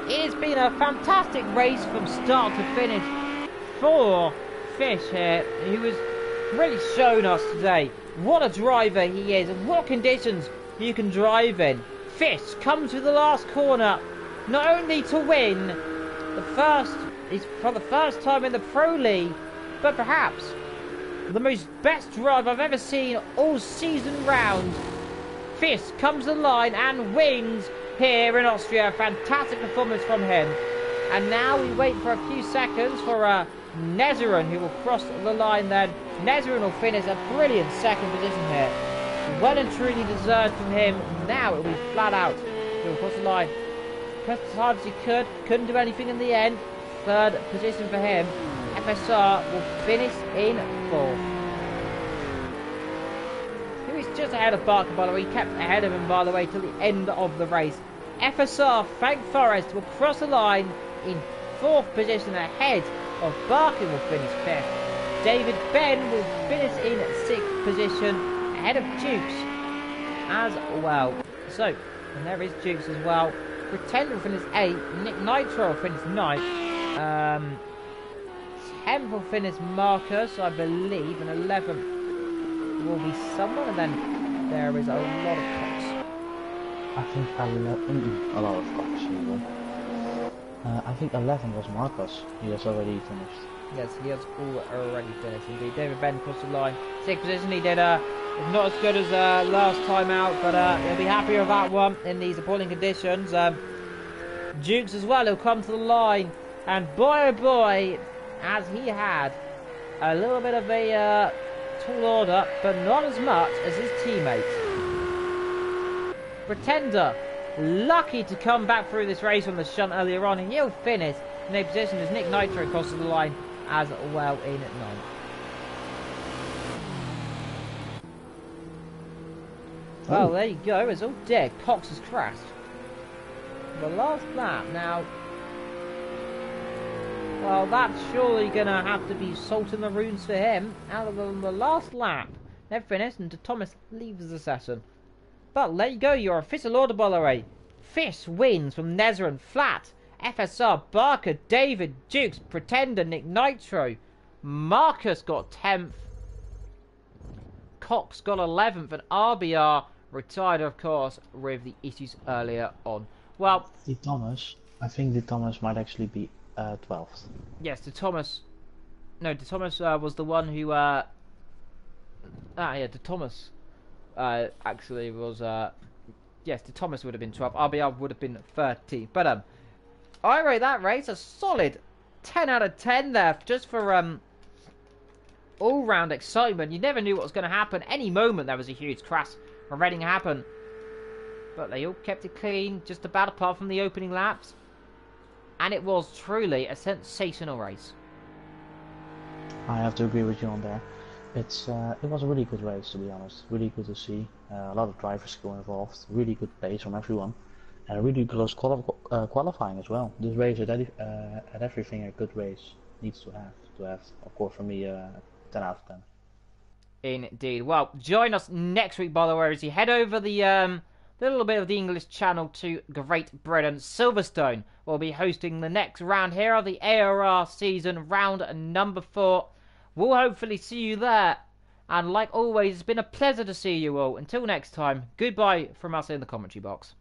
it has been a fantastic race from start to finish for Fish here, who has really shown us today what a driver he is and what conditions you can drive in. Fish comes through the last corner, not only to win for the first time in the Pro League, but perhaps the most best drive I've ever seen all season round. Fish comes to the line and wins here in Austria. Fantastic performance from him. And now we wait for a few seconds for Nezerin, who will cross the line then. Nezerin will finish a brilliant second position here. Well and truly deserved from him. Now it will be flat out. He'll cross the line. Pressed as hard as he could. Couldn't do anything in the end. Third position for him. FSR will finish in 4th. He was just ahead of Barker, by the way. He kept ahead of him, by the way, till the end of the race. FSR, Frank Forrest, will cross the line in 4th position ahead of Barker, will finish 5th. David Ben will finish in 6th position ahead of Dukes as well. So, and there is Dukes as well. Pretender will finish 8th. Nick Nitro will finish 9th. 10th will finish Marcus, I believe, and 11th will be someone, and then there is a lot of Cox. I think a lot of Cox. I think 11 was Marcus. He has already finished. Yes, he has already finished indeed. David Ben crossed the line. 6th position, he did not as good as last time out, but he'll be happy with that one in these appalling conditions. Dukes as well, he'll come to the line, and boy oh boy, as he had a little bit of a tall order, but not as much as his teammates. Pretender, lucky to come back through this race on the shunt earlier on. He'll finish in a position as Nick Nitro crosses the line as well in 9th. Well, there you go. It's all dead. Cox has crashed. The last lap now. Well, that's surely going to have to be salt in the runes for him. Out of the last lap, they've finished, and Thomas leaves the session. But there you go. Your official order, by the way. Fish wins from Nezerin, Flat, FSR, Barker, David, Dukes, Pretender, Nick Nitro. Marcus got 10th. Cox got 11th, and RBR retired, of course, with the issues earlier on. Well, I think the Thomas might actually be 12th. Yes, De Thomas was the one who De Thomas actually was yes, De Thomas would have been 12th. RBR would have been 13th. But I rate that race a solid 10 out of 10 there, just for all-round excitement. You never knew what was going to happen. Any moment there was a huge crash ready to happen. But they all kept it clean, just about apart from the opening laps. And it was truly a sensational race. I have to agree with you on there. It was a really good race, to be honest. Really good to see. A lot of driver skill involved. Really good pace from everyone. And a really close qualifying as well. This race had everything a good race needs to have. Of course, for me, 10 out of 10. Indeed. Well, join us next week, by the way, as you head over the little bit of the English channel to Great Britain. Silverstone will be hosting the next round here of the AOR season, round number 4. We'll hopefully see you there. And like always, it's been a pleasure to see you all. Until next time, goodbye from us in the commentary box.